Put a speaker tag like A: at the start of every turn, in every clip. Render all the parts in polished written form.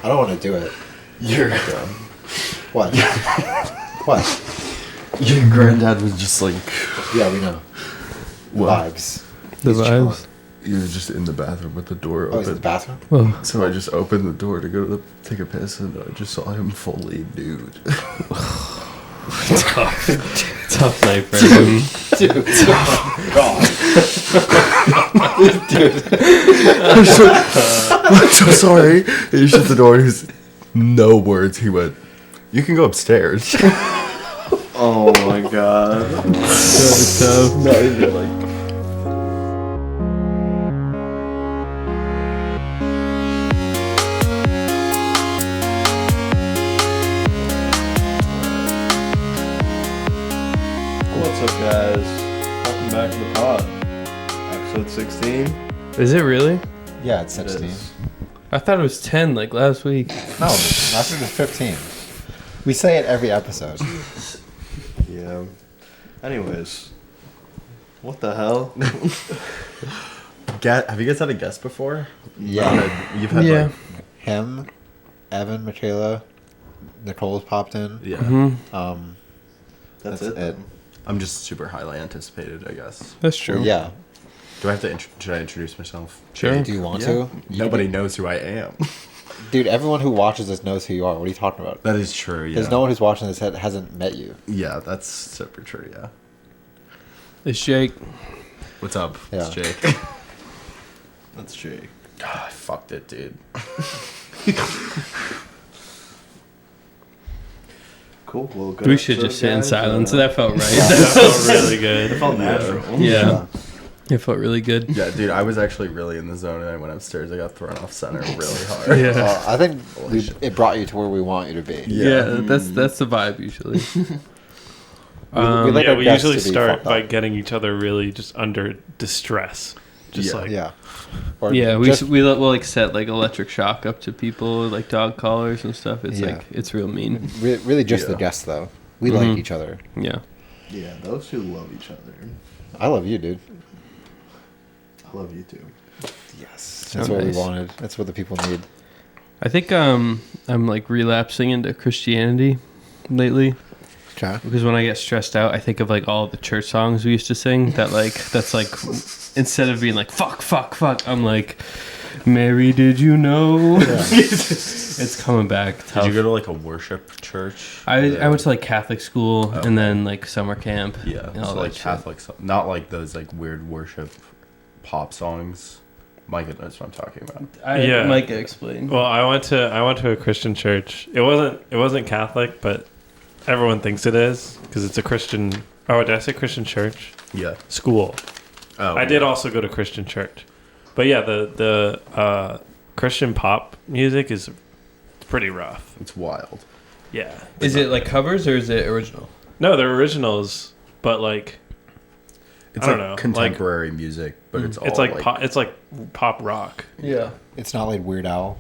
A: I don't want to do it.
B: Your
A: What? What?
B: Your granddad was just like...
A: Yeah, we know.
B: What?
A: Vibes.
C: The
A: He's chilling.
C: vibes.
B: You were just in the bathroom with the door
A: Oh, he's in
B: open.
A: the bathroom?
C: Oh.
B: So I just opened the door to go to take a piss, and I just saw him fully nude.
C: Tough night for him.
A: Dude. Oh, God.
B: I'm so sorry. He shut the door, and he's... No words. He went, you can go upstairs.
D: Oh my god.
B: Not even like...
D: What's up, guys? Welcome back to the pod. Episode 16.
C: Is it really?
A: Yeah, it's
D: It
A: 16.
D: is.
C: I thought it was 10 like last week.
A: No, last week was 15. We say it every episode.
D: Yeah. Anyways. What the hell?
B: Have you guys had a guest before?
A: Yeah.
B: You've had
C: Yeah.
B: like...
A: Him, Evan, Michaela, Nicole's popped in.
B: Yeah.
C: Mm-hmm.
D: That's
A: That's
D: it.
A: it.
B: I'm just super highly anticipated, I guess.
C: That's true.
A: Yeah.
B: Do I have to... should I introduce myself?
C: Sure.
A: Do you want
B: Yeah.
A: to?
B: Nobody knows who I am.
A: Dude, everyone who watches this knows who you are. What are you talking about?
B: That is true, yeah.
A: There's no one who's watching this that hasn't met you.
B: Yeah, that's super true, yeah.
C: It's Jake.
B: What's up?
A: Yeah.
B: It's Jake.
D: That's Jake.
B: God, I fucked it, dude.
D: Cool. Well, good
C: We should
D: episode,
C: just sit in
D: guys.
C: silence. That felt right.
D: That felt really good. It felt
B: Yeah.
D: natural.
C: Yeah. It felt really good.
B: Yeah, dude, I was actually really in the zone, and I went upstairs. I got thrown off center really hard.
C: Yeah.
A: I think it brought you to where we want you to be.
C: Yeah, that's the vibe usually.
A: We like
E: Yeah,
A: our
E: we
A: guests
E: usually
A: to be
E: start
A: fucked
E: by
A: up.
E: getting each other really just under distress. Just
B: Yeah.
E: like,
A: Yeah. Or
C: Yeah,
A: just-
C: we'll like set like electric shock up to people, like dog collars and stuff. It's
A: Yeah.
C: like it's real mean.
A: really just the
B: Yeah.
A: guests, though. We
C: Mhm.
A: like each other.
C: Yeah.
D: Yeah, those two love each other.
A: I love you, dude.
D: I love you too.
A: Yes.
C: So
A: That's what
C: nice.
A: we wanted. That's what the people need.
C: I think I'm like relapsing into Christianity lately
A: Okay.
C: because when I get stressed out, I think of like all the church songs we used to sing. That's like instead of being like fuck, I'm like, Mary, did you know? It's coming back. Tough.
B: Did you go to like a worship church?
C: I went to like Catholic school
B: Oh.
C: and then like summer camp.
B: Yeah,
C: and all
B: so
C: that
B: like
C: shit.
B: Catholic, not like those like weird worship pop songs. Micah knows what I'm talking about.
E: Yeah.
C: Mike explained.
E: well, I went to a Christian church. It wasn't Catholic, but everyone thinks it is because it's a Christian. Oh, did I say Christian church?
B: Yeah.
E: School.
B: Oh,
E: I did also go to Christian church, but yeah, the Christian pop music is pretty rough.
B: It's wild.
E: Yeah.
C: Is it like covers or is it original?
E: No, they're originals, but like
B: It's
E: I don't
B: like
E: know,
B: contemporary music, but it's all
E: it's like pop rock.
C: Yeah.
A: It's not like Weird Owl.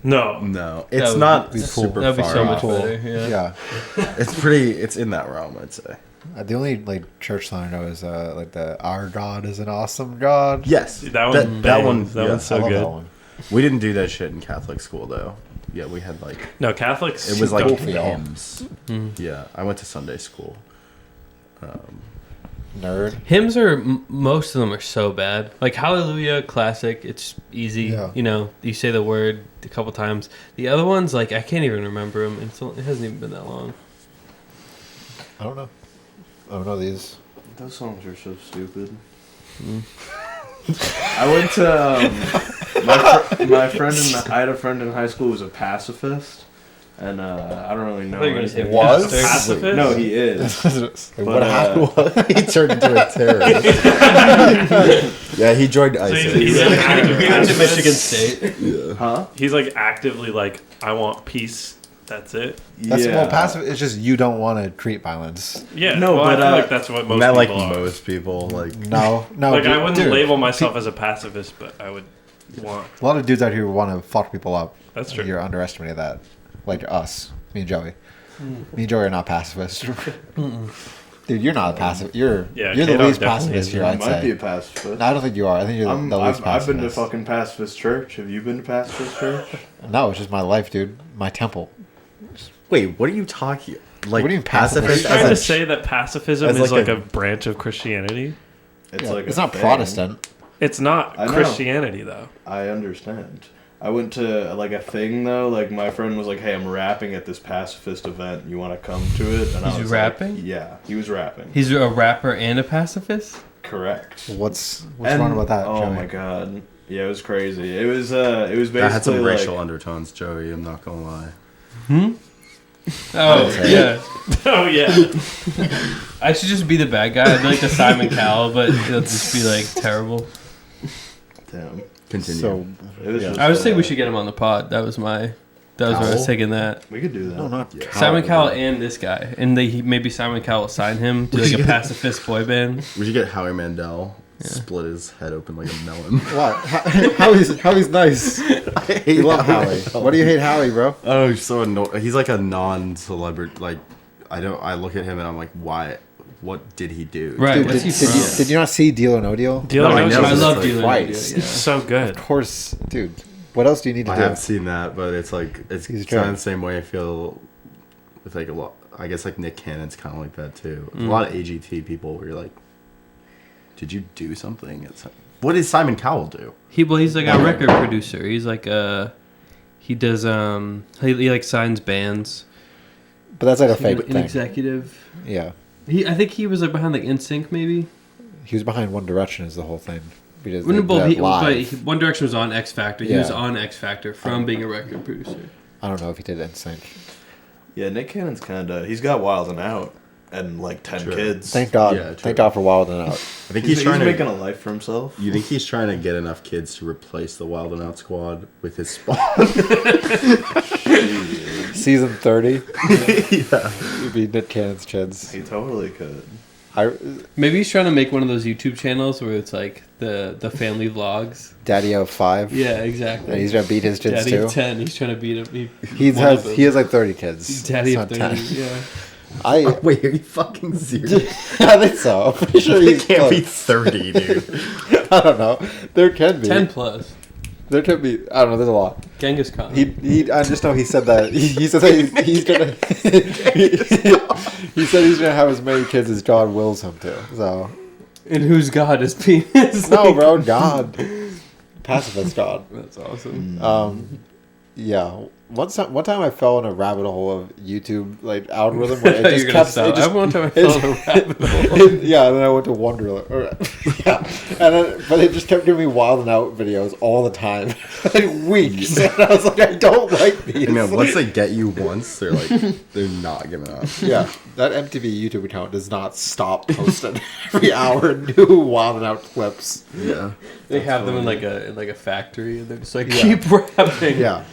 E: No.
B: No,
C: That
B: it's
C: would
B: not
A: be cool.
B: super
C: That'd be
B: far
C: so
B: off.
C: much
A: Cool.
C: better. Yeah.
A: Yeah.
B: It's in that realm, I'd say.
A: The only like church song I know is like the "Our God is an awesome God."
B: Yes,
E: That one
B: that
E: bangs.
B: one.
E: That
B: yeah.
E: one's so
A: I love
E: good.
A: that one.
B: We didn't do that shit in Catholic school though. Yeah, we had like
E: No, Catholics.
B: it was like
A: Cool for y'all.
B: hymns.
C: Mm.
B: Yeah, I went to Sunday school.
A: Nerd.
C: Hymns are most of them are so bad. Like Hallelujah, classic. It's easy.
A: Yeah.
C: You know, you say the word a couple times. The other ones, like I can't even remember them. It hasn't even been that long.
A: I don't know. I don't know these.
D: Those songs are so stupid. I went to my friend I had a friend in high school who was a pacifist, and I don't really know.
C: I thought you were gonna say
D: anything.
A: Was?
E: Pacifist?
D: No, he is.
A: Like,
D: But,
A: what happened?
B: He turned into a terrorist. Yeah, he joined
E: So
B: ISIS.
E: he's like actively
C: We went to
E: pacifist.
C: Michigan State.
B: Yeah.
D: Huh?
E: He's like actively like, I want peace. That's it.
A: That's well, passive. It's just you don't want to create violence.
E: Yeah.
D: No,
E: well,
D: but,
E: I feel
D: uh,
E: like that's what most
B: Not
E: people
B: like
E: are.
B: most people. Like
A: No,
E: Like I wouldn't
A: dude,
E: label myself as a pacifist, but I would want.
A: A lot of dudes out here want to fuck people up.
E: That's true.
A: You're underestimating that. Like us, me and Joey. Me and Joey are not pacifists. Dude, you're not a pacifist. You're
E: Yeah,
A: the
E: K-Dog
A: least
E: definitely
A: pacifist
E: is.
A: here,
D: I
A: I'd
D: might be a
A: say.
D: pacifist.
A: No, I don't think you are. I think you're the least pacifist.
D: I've been to fucking pacifist church. Have you been to pacifist church?
A: No, it's just my life, dude. My temple.
B: Wait, what are you talking? Like,
A: What do you mean
B: pacifist?
A: pacifist?
E: Trying to
B: as
E: say that pacifism
B: as
E: is
B: like
E: like
B: a-
E: a branch of Christianity.
D: It's
A: Yeah,
D: like
A: it's
D: a
A: not
D: thing.
A: Protestant.
E: It's not
D: I know.
E: Christianity though.
D: I understand. I went to like a thing though. Like my friend was like, "Hey, I'm rapping at this pacifist event. You want to come to it?" And I
C: He's
D: was
C: rapping?
D: Like, yeah, he was rapping.
C: He's a rapper and a pacifist.
D: Correct.
A: What's
D: And-
A: wrong about that,
D: Oh
A: Joey?
D: my god. Yeah, it was crazy. It was basically
B: That had some
D: like,
B: racial undertones, Joey. I'm not gonna lie.
C: Oh
A: say
C: yeah.
E: Oh yeah.
C: I should just be the bad guy. I'd be like the Simon Cowell, but it'll just be like terrible.
D: Damn.
B: Continue.
A: So,
D: It was
A: Yeah.
D: just,
C: I was saying we should get him on the pod. That was where I was
A: Cowell?
C: taking that.
D: We could do that.
A: no, not
B: Yeah.
C: Simon Cowell and this guy, and maybe Simon Cowell will sign him to like a pacifist boy band.
B: we should get Howie Mandel. Split his head open like a melon.
A: What? Howie's nice.
B: I hate
A: You love Howie. What do you hate Howie, bro?
B: Oh, he's so annoying. He's like a non-celebrity. Like, I look at him and I'm like, why? What did he do?
C: Right.
A: Dude,
C: What's
A: did,
C: he
A: did, you,
C: from?
A: did you not see Deal or No Deal?
E: Deal
B: No,
E: or
B: I
E: No
B: know.
E: Deal.
C: I
B: It's
C: love
B: like
C: Dealing
A: twice.
C: Video, yeah.
E: So good.
A: Of course, dude. What else do you need to
B: I
A: do?
B: have seen that, but it's like it's
A: He's
B: kind
A: good.
B: of the same way I feel with like a lot. I guess like Nick Cannon's kind of like that too. A lot of AGT people where you're like, did you do something? What did Simon Cowell do?
C: He's like a record producer. He's like he does he like signs bands.
A: But that's like a
C: He's
A: fake
C: an
A: thing.
C: executive.
A: Yeah.
C: I think he was like behind like NSYNC maybe.
A: He was behind One Direction is the whole thing. Because
C: Well,
A: they
C: no, but
A: did that live.
C: One Direction was on X Factor. He
A: Yeah.
C: was on X Factor from being a record producer.
A: I don't know if he did NSYNC.
D: Yeah, Nick Cannon's kind of. He's got Wild and Out and like 10
B: True.
D: kids.
A: Thank God.
B: Yeah, true.
A: Thank God for Wild and Out.
B: I think he's trying to.
D: making a life for himself.
B: You think he's trying to get enough kids to replace the Wild and Out squad with his spawn?
A: Season 30
B: Yeah.
A: would be Nick Cannon's kids.
D: He totally could.
C: Maybe he's trying to make one of those YouTube channels where it's like the family vlogs.
A: Daddy of 5.
C: Yeah, exactly.
A: And he's gonna beat his kids
C: Daddy
A: too.
C: of 10. He's trying to beat him.
A: He
C: one of
A: has
C: those.
A: he has like 30 kids.
C: Daddy
A: It's
C: of
A: not
C: 30.
A: 10.
C: Yeah.
A: I
B: Wait, are you fucking serious?
A: I think so. I'm pretty sure
B: He
A: he's
B: can't be
A: close.
B: 30, dude.
A: I don't know. There can be.
C: 10 plus.
A: There can be. I don't know. There's a lot.
C: Genghis Khan.
A: He. I just know he said that. He said that he's gonna. He said he's gonna have as many kids as God wills him to. So.
C: And whose god is penis?
A: No, bro. God. Pacifist God.
C: That's awesome.
A: Yeah. One time I fell in a rabbit hole of YouTube like algorithm where it just
C: You're gonna
A: kept.
C: stop.
A: It just,
C: One time I fell in a rabbit hole.
A: yeah, and then I went to Wonderland. Yeah, but it just kept giving me Wild and Out videos all the time, like weeks. And I was like, I don't like these.
B: Hey, man, once they get you once, they're like, they're not giving up.
A: Yeah, that MTV YouTube account does not stop posting every hour new Wild and Out clips.
B: Yeah.
C: They have them in like a factory, and they're just like
A: Yeah.
C: keep rapping.
A: Yeah,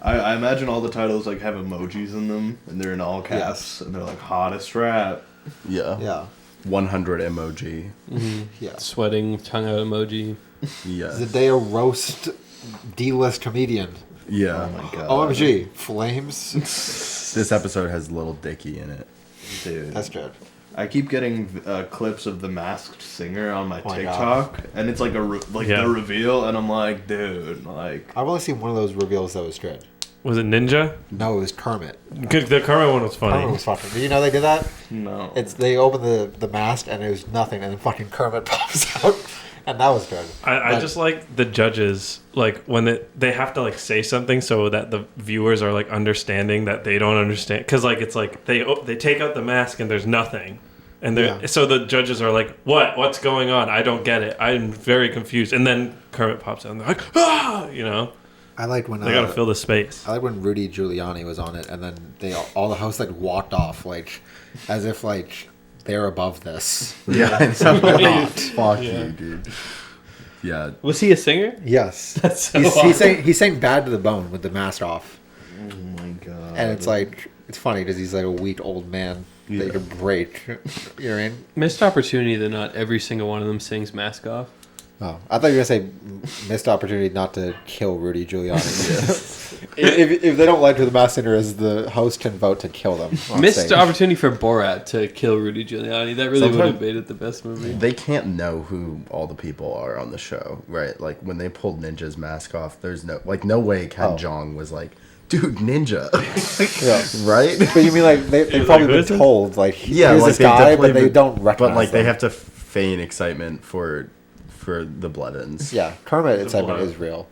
D: I imagine all the titles like have emojis in them, and they're in all caps, and they're like hottest rap.
B: Yeah.
A: yeah,
B: 100 emoji.
A: yeah.
C: Sweating, tongue out emoji.
B: Yes.
A: Zendaya roast D-list comedian.
B: Yeah.
D: Oh my god.
A: OMG, flames.
B: This episode has Little Dicky in it.
D: Dude.
A: That's good.
D: I keep getting clips of the Masked Singer on my
A: Oh my
D: TikTok, and it's like
E: Yeah.
D: the reveal, and I'm like, dude, like.
A: I've only seen one of those reveals that was good.
E: Was it Ninja?
A: No, it was Kermit.
E: The Kermit one was funny.
A: Kermit was fucking. Did you know they did that?
D: No.
A: They opened the mask and it was nothing, and then fucking Kermit pops out, and that was good.
E: I
A: But-
E: just like the judges, like when they have to like say something so that the viewers are like understanding that they don't understand, because like it's like they take out the mask and there's nothing, and
A: Yeah.
E: so the judges are like, what's going on? I don't get it. I'm very confused. And then Kermit pops out and they're like, ah, you know,
A: I liked when
E: they gotta fill the space.
A: I like when Rudy Giuliani was on it, and then all the hosts like walked off, like as if like they're above this.
B: Yeah. It's not. Fuck you, dude. Yeah.
C: Was he a singer?
A: Yes,
C: That's so
A: he
C: awesome.
A: sang "Bad to the Bone" with the mask off,
D: Oh my god.
A: and it's like it's funny because he's like a weak old man that you
B: Yeah.
A: can break. You know what I mean?
C: Missed opportunity that not every single one of them sings Mask Off.
A: Oh, I thought you were gonna say missed opportunity not to kill Rudy Giuliani. if they don't like who the Masked Singer is, the host can vote to kill them. On
C: Missed
A: stage.
C: opportunity for Borat to kill Rudy Giuliani. That really would have
B: Sometimes-
C: made it the best movie.
B: They can't know who all the people are on the show, right? Like when they pulled Ninja's mask off, there's no way Ken Jeong was like, dude, Ninja.
A: Yeah.
B: Right?
A: But you mean like they've
E: like,
A: probably
E: who
A: been
E: is it?
A: told like
B: Yeah,
A: here's
B: like
A: this
B: they
A: guy,
B: definitely
A: but they
B: been-
A: don't recognize.
B: But like they
A: them.
B: have to feign excitement for the Blood-ins.
A: Yeah, Kermit
E: The
A: excitement
E: blood.
A: is real.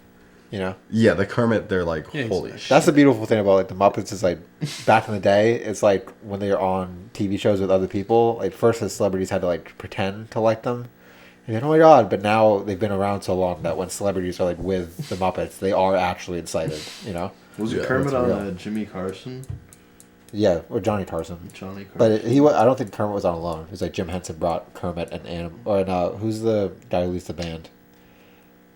A: You know,
B: Yeah, the Kermit, they're like,
C: Yeah,
B: holy
C: he's-
B: shit.
A: that's the beautiful thing about like the Muppets is like back in the day, it's like when they were on TV shows with other people. Like first, the celebrities had to like pretend to like them. And then, oh my god! But now they've been around so long that when celebrities are like with the Muppets, they are actually excited. You know.
D: Was it
B: Yeah,
D: Kermit
A: that's
D: on
A: real.
D: Jimmy Carson?
A: Yeah, or Johnny Carson.
D: Johnny Carson.
A: But I don't think Kermit was on alone. It was like Jim Henson brought Kermit and Or no, who's the guy who leads the band?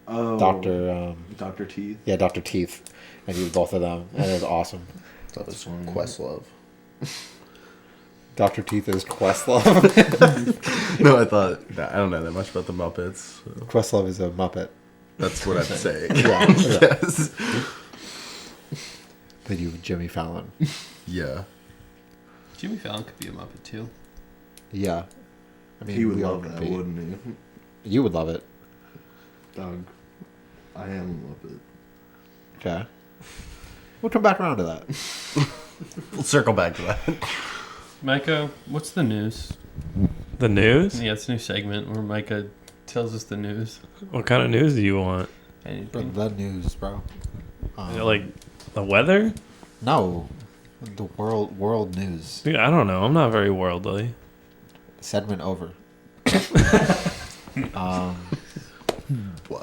A: Doctor.
D: Dr. Teeth.
A: Yeah, Dr. Teeth, and he was both of them, and it was awesome.
B: That was Questlove.
A: Dr. Teeth is Questlove.
B: No, I thought, I don't know that much about the Muppets. So
A: Questlove is a Muppet.
B: that's what I'm saying.
A: Yeah, yeah.
B: Yes.
A: Then you have Jimmy Fallon.
B: Yeah.
C: Jimmy Fallon could be a Muppet too.
A: Yeah, I mean
D: He would
A: we all
D: love
A: could
D: that,
A: be.
D: wouldn't he?
A: You would love it.
D: Doug, I am a Muppet.
A: Okay, we'll come back around to that.
B: We'll circle back to that.
C: Micah, what's the news?
E: The news?
C: Yeah, it's a new segment where Micah tells us the news.
E: What kind of news do you want?
C: Anything.
A: The news, bro.
E: Is it like the weather?
A: No, the world news.
E: Dude, I don't know. I'm not very worldly.
A: Segment over.
B: Whoa.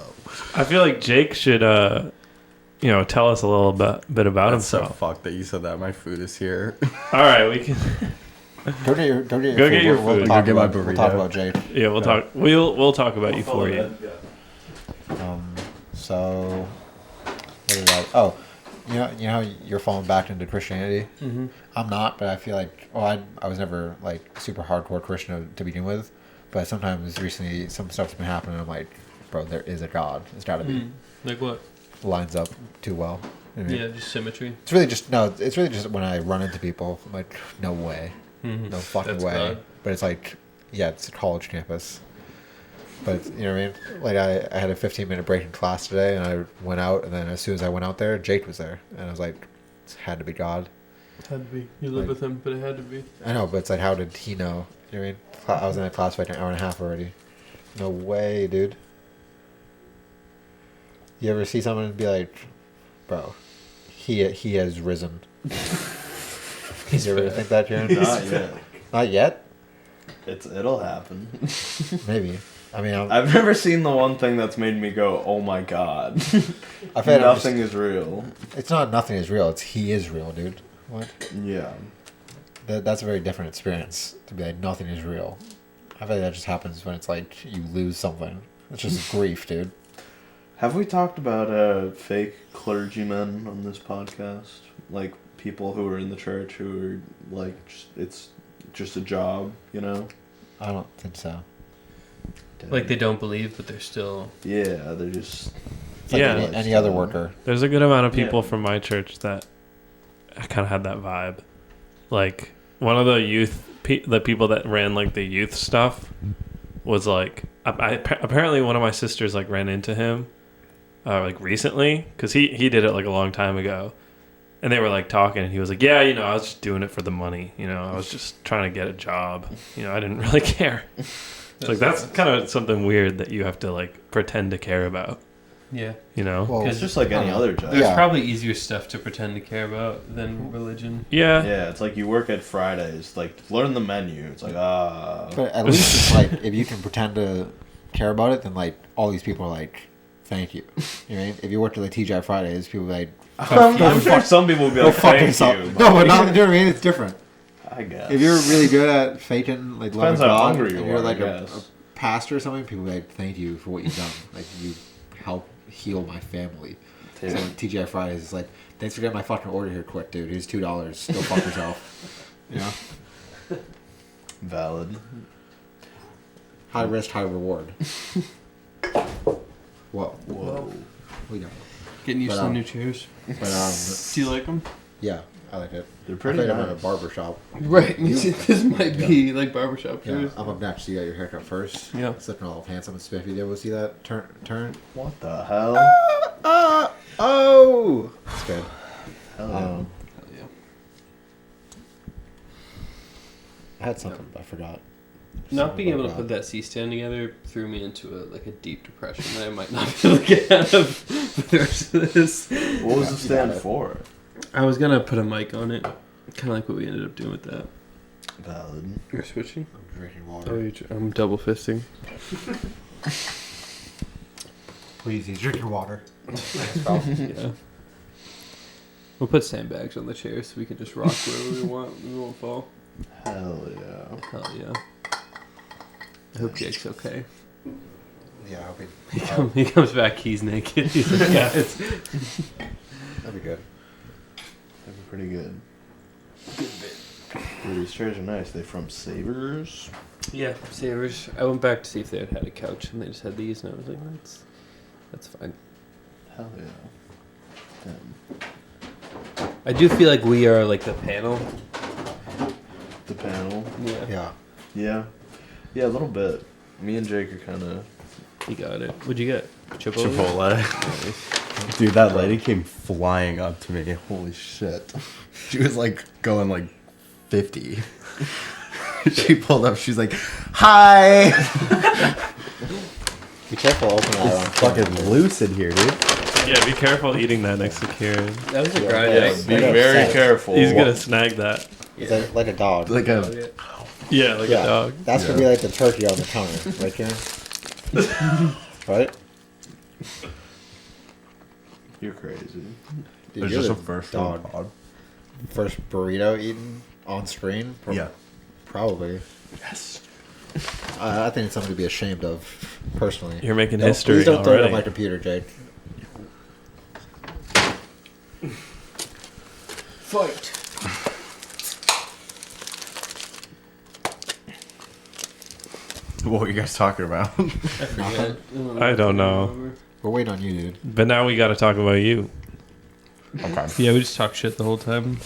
E: I feel like Jake should, tell us a little bit about
B: That's so
E: himself.
B: fucked that you said that. My food is here.
E: All right, we can.
A: Go get your
E: Go get your
A: We'll
E: food.
A: talk
B: Go get my
A: about- We'll talk
B: burrito.
A: about Jake.
E: Yeah, we'll talk. We'll talk about you for you.
A: So, what did I? Oh, you know how you're falling back into Christianity.
C: Mm-hmm.
A: I'm not, but I feel like I was never like super hardcore Christian to begin with, but sometimes recently some stuff's been happening. I'm like, bro, there is a God. It's got to be
C: Like what?
A: lines up too well. You know what I mean?
C: Yeah, just symmetry.
A: It's really just when I run into people, I'm like, no way,
C: Mm-hmm.
A: no fucking
C: That's
A: way.
C: God.
A: But it's like, yeah, it's a college campus. But you know what I mean? Like I had a 15-minute break in class today, and I went out, and then as soon as I went out there, Jake was there, and I was like, it had to be God.
C: It had to be. You live
A: Like-
C: with him, but it had to be.
A: I know, but it's like, how did he know? You know what I mean? I was in that class for like an hour and a half already. No way, dude. You ever see someone and be like, bro, he has risen. Did you ever think that, Jaron?
D: Not yet.
A: Not yet?
D: It'll happen.
A: Maybe. I mean,
D: I've never seen the one thing that's made me go, "Oh my god,
A: I've had
D: nothing is real."
A: It's not nothing is real. It's he is real, dude. What?
D: Yeah.
A: That's a very different experience to be like nothing is real. I feel like that just happens when it's like you lose something. It's just grief, dude.
D: Have we talked about fake clergymen on this podcast? Like people who are in the church who are like, it's just a job, you know?
A: I don't think so.
C: Like they don't believe, but they're still.
D: Yeah, they're just.
A: It's like
E: Yeah.
A: any other worker.
E: There's a good amount of people
D: Yeah.
E: from my church that I kind of had that vibe. Like one of the the people that ran like the youth stuff was like, apparently one of my sisters like ran into him like recently because he did it like a long time ago, and they were like talking, and he was like, yeah, I was just doing it for the money, I was just trying to get a job, I didn't really care. It's like that's kind of something weird that you have to like pretend to care about,
C: Yeah.
A: Well,
D: It's just like any other job.
C: There's
A: Yeah.
C: probably easier stuff to pretend to care about than religion.
E: yeah.
D: Yeah, it's like you work at Fridays. Like, learn the menu. It's like,
A: but at least it's like if you can pretend to care about it, then like all these people are like, thank you. You know what I mean? If you worked at the TGI Fridays, people are like,
D: I'm sure some people will be
A: go
D: like,
A: fuck
D: thank
A: yourself.
D: you.
A: No, but not. You know what I mean? It's different.
D: I guess.
A: If you're really good at faking like loving
D: Depends how
A: God,
D: hungry you
A: and you're
D: are,
A: like
D: I
A: a
D: guess.
A: pastor or something, people are like, thank you for what you've done. Like you help heal my family. So
D: Dude.
A: TGI Fridays is like, thanks for getting my fucking order here quick, dude. Here's $2. Go fuck yourself. You know?
D: Valid.
A: High risk, high reward. What?
D: Whoa.
A: We know.
C: Getting used
A: But,
C: to the
A: um,
C: new chairs.
A: But
C: Do you like them?
A: yeah, I like it.
D: They're
A: I
D: pretty
A: played them at a
D: nice.
A: barber shop.
C: Right. This might be like barbershop
A: Yeah,
C: chairs.
A: I'm up next. You got your haircut first.
C: Yeah.
A: It's looking all handsome and spiffy. Did you ever see that turn?
D: What the hell?
A: Oh! It's good.
D: Hell yeah.
C: Hell yeah.
A: I had something, but I forgot.
C: Not being able to
A: Something
C: put that C-stand together threw me into a deep depression that I might not be able to get out of for the rest of this.
D: What was the
A: You
D: stand
A: got it.
D: for?
C: I was gonna put a mic on it, kind of like what we ended up doing with that.
D: Valid.
C: You're switching.
A: I'm drinking
C: Oh,
A: water.
C: I'm double fisting.
A: Please, he's drinking water.
C: Yeah. We'll put sandbags on the chairs so we can just rock wherever we want. We won't fall.
D: Hell yeah.
C: Hell yeah. I hope Jake's okay.
A: Yeah, I hope
C: He comes back, he's naked. He's like, guys.
A: that'd be good.
D: That'd be pretty good. Dude, these chairs are nice. They from Savers?
C: Yeah, Savers. I went back to see if they had a couch, and they just had these, and I was like, that's fine.
D: Hell yeah. Damn.
C: I do feel like we are like the panel.
D: The panel.
C: Yeah.
A: Yeah.
D: Yeah. Yeah, a little bit. Me and Jake are kind of...
C: You got it. What'd you get? Chipotle?
B: Chipotle. Dude, that lady came flying up to me. Holy shit. She was like going like 50. She pulled up. She's like, "Hi."
A: Be careful opening that on
B: Fucking loose in here, dude.
E: Yeah, be careful eating that next to Kieran.
C: That was a
A: Yeah,
C: grind.
A: yeah.
C: Nice.
D: Be
A: Like
D: very
A: upset.
D: careful.
E: He's gonna snag that.
A: It's like a dog.
B: Like a
E: Yeah, like
A: yeah,
E: a dog.
A: that's gonna be like the turkey on the counter, right, Karen? Right?
D: You're crazy.
A: Dude,
B: It's
A: you're
B: just
A: the
B: a first
A: dog.
B: pod.
A: First burrito eaten on screen?
B: Yeah.
A: Probably.
B: Yes.
A: I think it's something to be ashamed of, personally.
E: You're making
A: Don't-
E: history
A: Please don't throw it
E: already.
A: on my computer, Jake.
C: Fight.
B: What were you guys talking about?
E: I don't know.
A: We're waiting on you, dude.
E: But now we got to talk about you.
B: Okay.
C: Yeah, we just talk shit the whole time.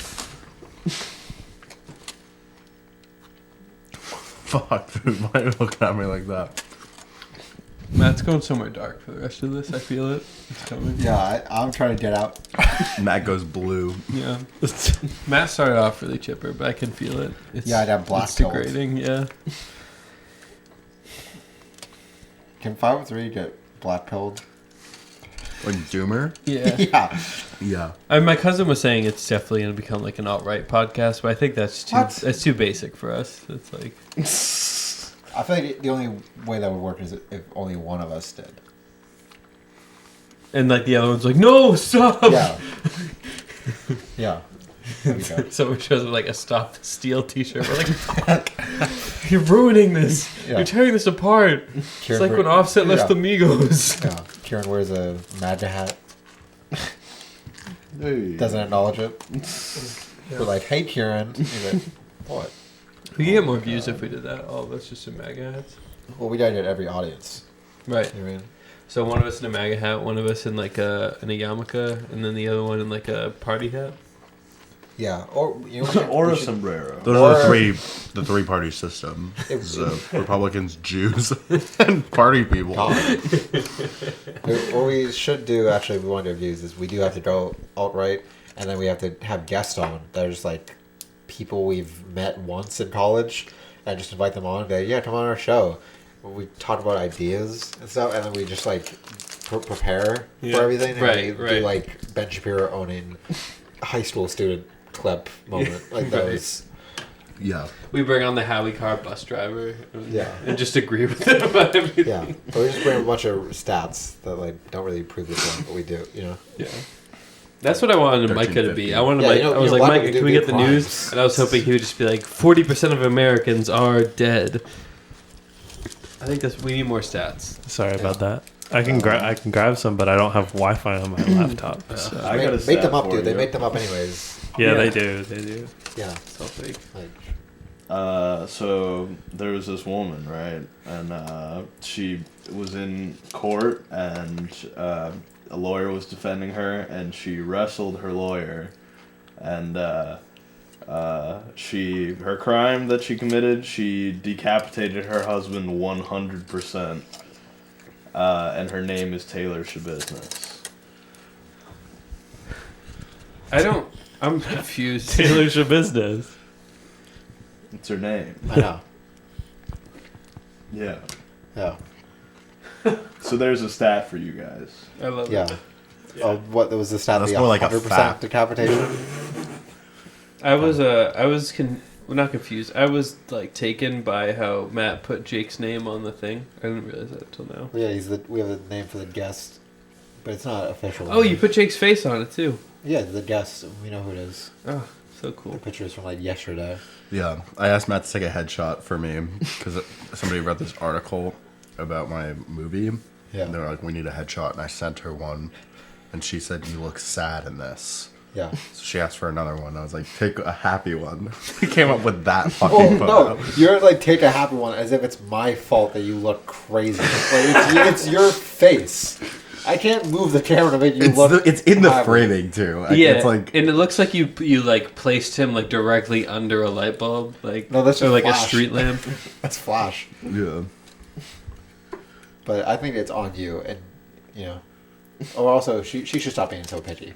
B: Fuck, dude. Why are you looking at me like that?
C: Matt's going somewhere dark for the rest of this. I feel it. It's coming.
A: Yeah, I'm trying to get out.
B: Matt goes blue.
C: Yeah. Matt started off really chipper, but I can feel it. It's,
A: Yeah, I'd have black
C: It's
A: pilled.
C: degrading, yeah.
A: Can 503 get black pilled?
B: Like Doomer?
C: Yeah.
A: Yeah.
B: Yeah.
C: My cousin was saying it's definitely going to become like an alt-right podcast, but I think that's too basic for us. It's like...
A: I feel like the only way that would work is if only one of us did.
C: And like the other one's like, no, stop!
A: Yeah. Yeah. There we go.
C: Someone shows up like a Stop the Steal t-shirt. We're like, fuck! You're ruining this!
A: Yeah.
C: You're tearing this apart! It's like when Offset left the Migos.
A: Yeah. Kieran wears a MAGA hat.
D: Hey.
A: Doesn't acknowledge it. We're like, hey, Kieran. He's like, what?
C: We could get more views if we did that. All of us just in MAGA hats.
A: Well, we gotta get every audience.
C: Right.
A: You know what I mean?
C: So one of us in a MAGA hat, one of us in like a yarmulke, and then the other one in like a party hat.
A: Yeah. Or you know,
D: Or
A: we
D: a
A: should-
D: sombrero.
B: Those are
A: Or-
B: the three party system.
A: It-
B: So Republicans, Jews, and party people.
A: God. What we should do, actually, if we want to do views, is we do have to go alt-right, and then we have to have guests on that are just like people we've met once in college, and just invite them on. They, yeah, come on our show. We talk about ideas and stuff, and then we just like prepare
E: Yeah.
A: for everything. And
C: Right,
A: we
C: right.
A: do like Ben Shapiro owning a high school student clip moment, like
C: Right.
A: those.
B: Yeah.
C: We bring on the Howie car bus driver. And,
A: Yeah.
C: And just agree with him about everything.
A: Yeah, but we just bring a bunch of stats that like don't really prove the point, but we do, you know.
C: Yeah. That's what I wanted Micah to
B: 1350.
C: be. I wanted
A: Yeah,
C: Mike.
A: you know-
C: I was
A: you know,
C: like,
A: black
C: Micah,
A: people
C: can we
A: do
C: get the
A: crimes.
C: news? And I was hoping he would just be like, 40% of Americans are dead. I think we need more stats.
E: Sorry about that. I can grab some, but I don't have Wi-Fi on my laptop. So.
D: I got a
A: Make them
D: stat
A: up,
D: for
A: dude. They
D: you.
A: make them up anyways.
E: Yeah,
C: Yeah.
E: they do. They do.
A: Yeah,
C: So fake.
A: like
D: So there was this woman, right? And she was in court, and a lawyer was defending her, and she wrestled her lawyer, and her crime that she committed, she decapitated her husband 100%. And her name is Taylor Shabusiness.
C: I'm confused.
E: Taylor's your business.
D: It's her name.
A: I know.
D: Yeah.
A: Yeah.
D: So there's a stat for you guys.
C: I love
A: Yeah.
C: it.
A: Oh, what was the stat?
B: That's
A: The
B: more like a
A: 100%
B: fact.
A: decapitation.
C: I was not confused. I was like taken by how Matt put Jake's name on the thing. I didn't realize that until now.
A: Yeah, we have the name for the guest, but it's not official.
C: Oh, you put Jake's face on it too.
A: Yeah, the guest. We know who it is.
C: Oh, so cool.
A: The picture is from like yesterday.
B: Yeah, I asked Matt to take a headshot for me because somebody read this article about my movie.
A: Yeah.
B: And they were like, we need a headshot, and I sent her one, and she said, you look sad in this.
A: Yeah.
B: So she asked for another one. I was like, take a happy one. He came up with that
A: Oh
B: fucking photo.
A: no! You're like take a happy one as if it's my fault that you look crazy. Like, it's your face. I can't move the camera to make you look.
B: It's in the
A: happy.
B: framing too.
C: Yeah,
B: It's like
C: and it looks like you like placed him like directly under a light bulb, like
A: No, that's
C: or
A: just
C: like
A: flash.
C: a street lamp.
A: That's Flash.
B: yeah.
A: But I think it's on you, and you know. Or also, she should stop being so picky.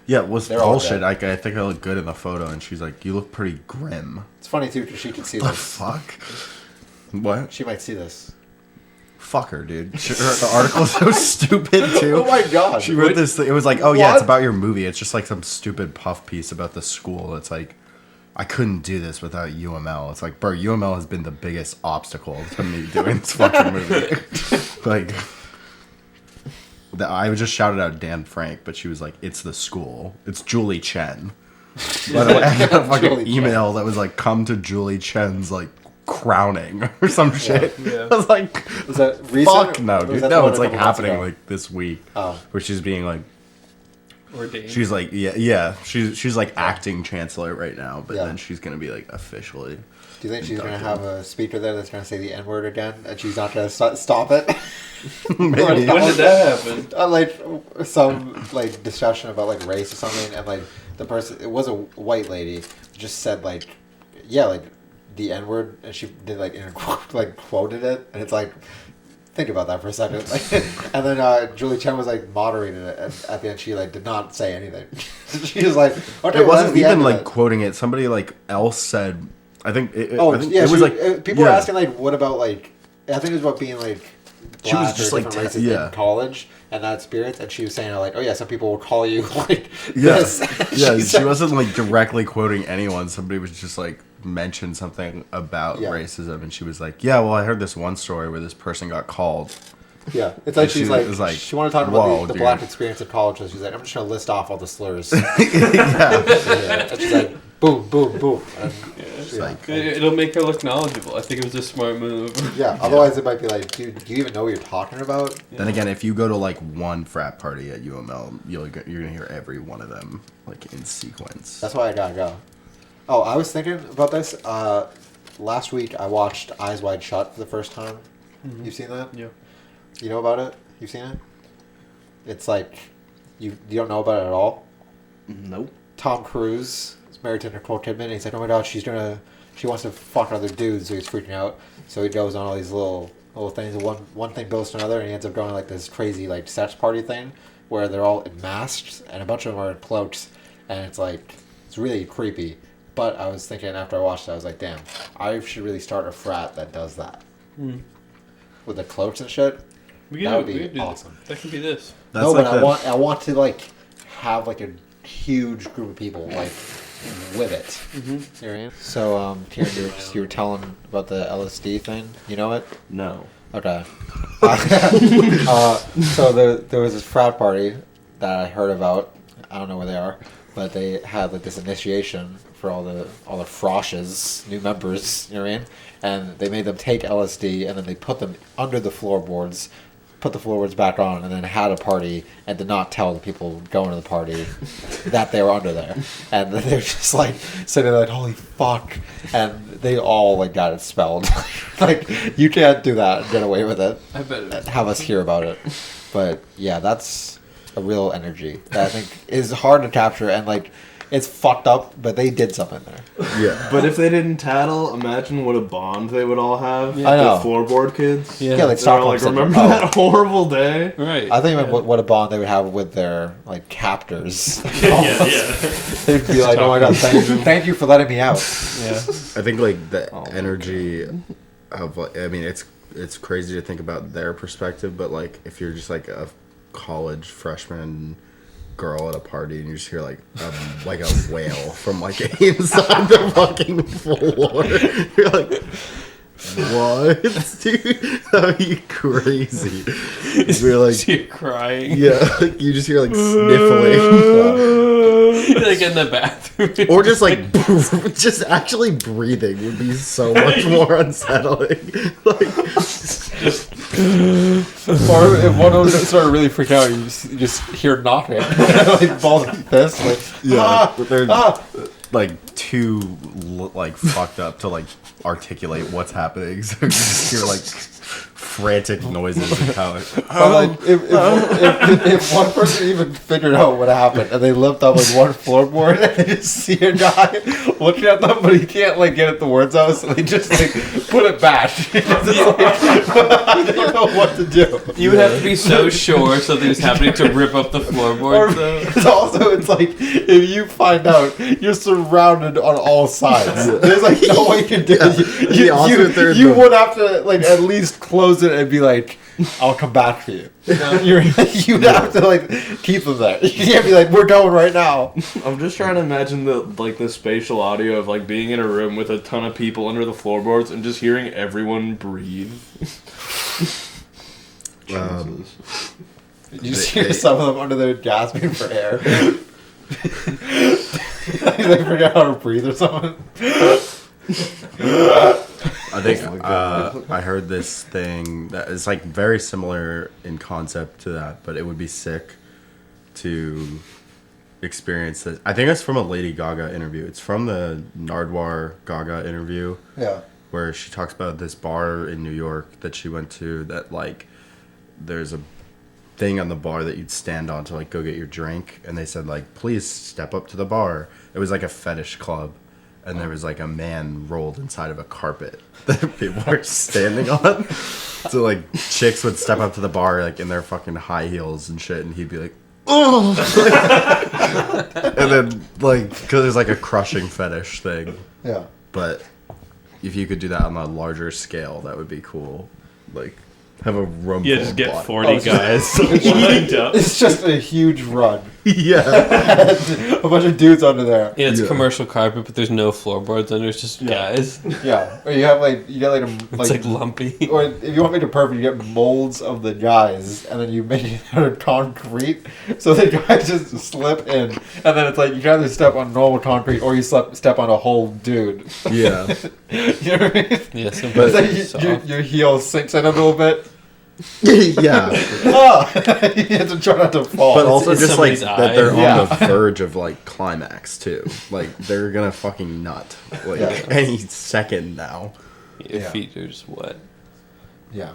B: Yeah, it was
A: They're all
B: bullshit.
A: dead.
B: Like I think I look good in the photo, and she's like, "You look pretty grim."
A: It's funny too because she can see
B: The
A: this.
B: fuck? What?
A: She might see this.
B: Fuck her, dude. The article's so stupid too.
A: Oh my god!
B: She wrote this. It was like, "Oh yeah, it's
A: What?
B: about your movie." It's just like some stupid puff piece about the school. It's like, I couldn't do this without UML. It's like, bro, UML has been the biggest obstacle to me doing this fucking movie. Like. I just shouted out Dan Frank, but she was like, "It's the school. It's Julie Chen." By the way, I got a fucking
A: Julie Chen.
B: email that was like, "Come to Julie Chen's like crowning or some shit."
C: yeah.
B: I was like,
A: Was that recent?
B: "Fuck no,
A: Or was
B: dude!
A: that the
B: No,
A: one
B: it's
A: a
B: like
A: couple months
B: happening
A: ago?
B: like this week,
A: Oh.
B: where she's being like,
C: Ordained.
B: she's like, yeah, she's like acting chancellor right now, but
A: Yeah.
B: then she's gonna be like officially."
A: Do you think she's going to
B: inducted.
A: have a speaker there that's going to say the N word again, and she's not going to stop it?
B: Maybe.
C: when did that happen?
A: Like some like discussion about like race or something, and like the person, it was a white lady, just said like, yeah, like the N word, and she did like like quoted it, and it's like, think about that for a second. Like, and then Julie Chen was like moderating it, and at the end she like did not say anything. She was like, okay,
B: It
A: well, that's
B: wasn't
A: the end
B: even
A: of
B: like
A: it.
B: quoting it. Somebody like else said. I think.
A: Oh
B: I think
A: yeah,
B: it was like
A: people were
B: yeah.
A: asking like, what about like? I think it was about being like
B: She was
A: black
B: just,
A: or
B: like,
A: different races
B: yeah.
A: in college and that experience, and she was saying like, oh yeah, some people will call you like
B: Yeah,
A: this.
B: yeah. She
A: said-
B: wasn't like directly quoting anyone. Somebody was just like mentioned something about
A: Yeah.
B: racism, and she was like, "Yeah, well, I heard this one story where this person got called."
A: Yeah, it's like
B: And
A: she's
B: she
A: like,
B: was like,
A: she wanted to talk about
B: "Whoa,
A: the
B: dude."
A: black experience in college, so she's like, I'm just gonna list off all the slurs.
B: yeah,
A: Yeah, and she's like, boom, boom, boom. And,
B: it's
A: yeah.
B: like
C: It'll make her look knowledgeable. I think it was a smart move.
A: Yeah, otherwise it might be like, dude, do you even know what you're talking about?
B: Then again, if you go to like one frat party at UML, you're gonna hear every one of them like in sequence.
A: That's why I gotta go. Oh, I was thinking about this. Last week I watched Eyes Wide Shut for the first time. You've seen that?
C: Yeah.
A: You know about it? You've seen it? It's like you don't know about it at all.
D: Nope.
A: Tom Cruise is married to Nicole Kidman, and he's like, oh my god, she wants to fuck other dudes, so he's freaking out. So he goes on all these little things, and one thing goes to another, and he ends up going like this crazy like sex party thing where they're all in masks, and a bunch of them are in cloaks, and it's like it's really creepy. But I was thinking after I watched it, I was like, damn, I should really start a frat that does that with the cloaks and shit. That would be awesome.
C: That could be this.
B: That's
A: No,
B: like
A: but
B: the-
A: I want to like have like a huge group of people like with it.
C: Mm-hmm.
A: You know what I mean? So, Kieran, you were telling about the LSD thing. You know it?
D: No.
A: Okay. So there was this frat party that I heard about. I don't know where they are, but they had like this initiation for all the froshes, new members. You know what I mean? And they made them take LSD, and then they put them under the floorboards put the floorboards back on, and then had a party, and did not tell the people going to the party that they were under there, and they're just like sitting there like, holy fuck, and they all like got it spelled. Like, you can't do that and get away with it.
C: I bet.
A: Have us hear about it. But yeah, that's a real energy that I think is hard to capture, and like, it's fucked up, but they did something there.
B: Yeah.
D: But if they didn't tattle, imagine what a bond they would all have.
A: I know.
D: The floorboard kids.
C: Yeah.
A: Yeah, like
D: They were
A: Stockholm
D: like,
A: syndrome.
D: remember
A: Oh.
D: that horrible day?
C: Right.
A: I think what a bond they would have with their like captors.
E: yeah.
A: They'd be like, "Oh my god, thank you for letting me out."
C: Yeah.
B: I think like the
D: Oh,
B: energy of like, I mean, it's crazy to think about their perspective, but like if you're just like a college freshman girl at a party and you just hear like a wail from like inside the fucking floor, you're like, what, dude? That'd be crazy. You're like,
C: You're crying.
B: yeah, like, you just hear like sniffling.
C: Like in the bathroom.
B: Or just like, just actually breathing would be so much more unsettling. Like,
A: Or if one of them started really freaking out, you just hear knocking, like balls like this, like
B: yeah, but they're
A: ah.
B: like too like fucked up to like articulate what's happening. So you just hear like frantic noises and how it.
A: But like, if one person even figured out what happened and they lift up like one floorboard and they just see a guy looking at them, but he can't like get the words out, so they just like put it back. It's just, like, I don't know what to do.
C: You would have to be so sure something's happening to rip up the
A: Or,
C: floorboard. Though.
A: it's also, it's like if you find out, you're surrounded on all sides. There's like no way you can do it. You would have to like at least close it and be like, "I'll come back for you." You'd have to like keep them there. You can't be like, "We're going right now."
D: I'm just trying to imagine the spatial audio of like being in a room with a ton of people under the floorboards and just hearing everyone breathe. Jesus.
A: You just hear some of them under there gasping for air. They forget how to breathe or something.
B: I think I heard this thing that is like very similar in concept to that, but it would be sick to experience this. I think it's from a Lady Gaga interview. It's from the Nardwuar Gaga interview.
A: Yeah.
B: Where she talks about this bar in New York that she went to that like there's a thing on the bar that you'd stand on to like go get your drink, and they said like, please step up to the bar. It was like a fetish club, and there was like a man rolled inside of a carpet that people were standing on. So like chicks would step up to the bar like in their fucking high heels and shit, and he'd be like, oh, and then like because there's like a crushing fetish thing.
A: Yeah.
B: But if you could do that on a larger scale, that would be cool. Like, have a room.
E: Yeah,
B: full
E: just
B: of
E: get
B: bodies.
E: 40 guys lined up.
A: It's just a huge run.
B: Yeah.
A: A bunch of dudes under there.
C: Yeah, it's
B: Yeah.
C: commercial carpet, but there's no floorboards under. It's just guys.
A: Yeah. Or you have like you get like a
C: It's like lumpy.
A: or if you want me to perfect, you get molds of the guys, and then you make it out of concrete, so the guys just slip in, and then it's like you can either step on normal concrete or you step on a whole dude.
B: Yeah.
A: You know what I mean?
C: Yeah, some
A: It's like
C: soft.
A: your heel sinks in a little bit.
B: Yeah.
A: Oh, you have to try not to fall.
B: But also
C: in
B: just like
C: somebody's
B: that they're
A: eye.
B: on the verge of like climax too. Like they're gonna fucking nut like
A: Yeah.
B: any second now.
C: Your
A: Yeah.
C: feet are just wet.
A: Yeah.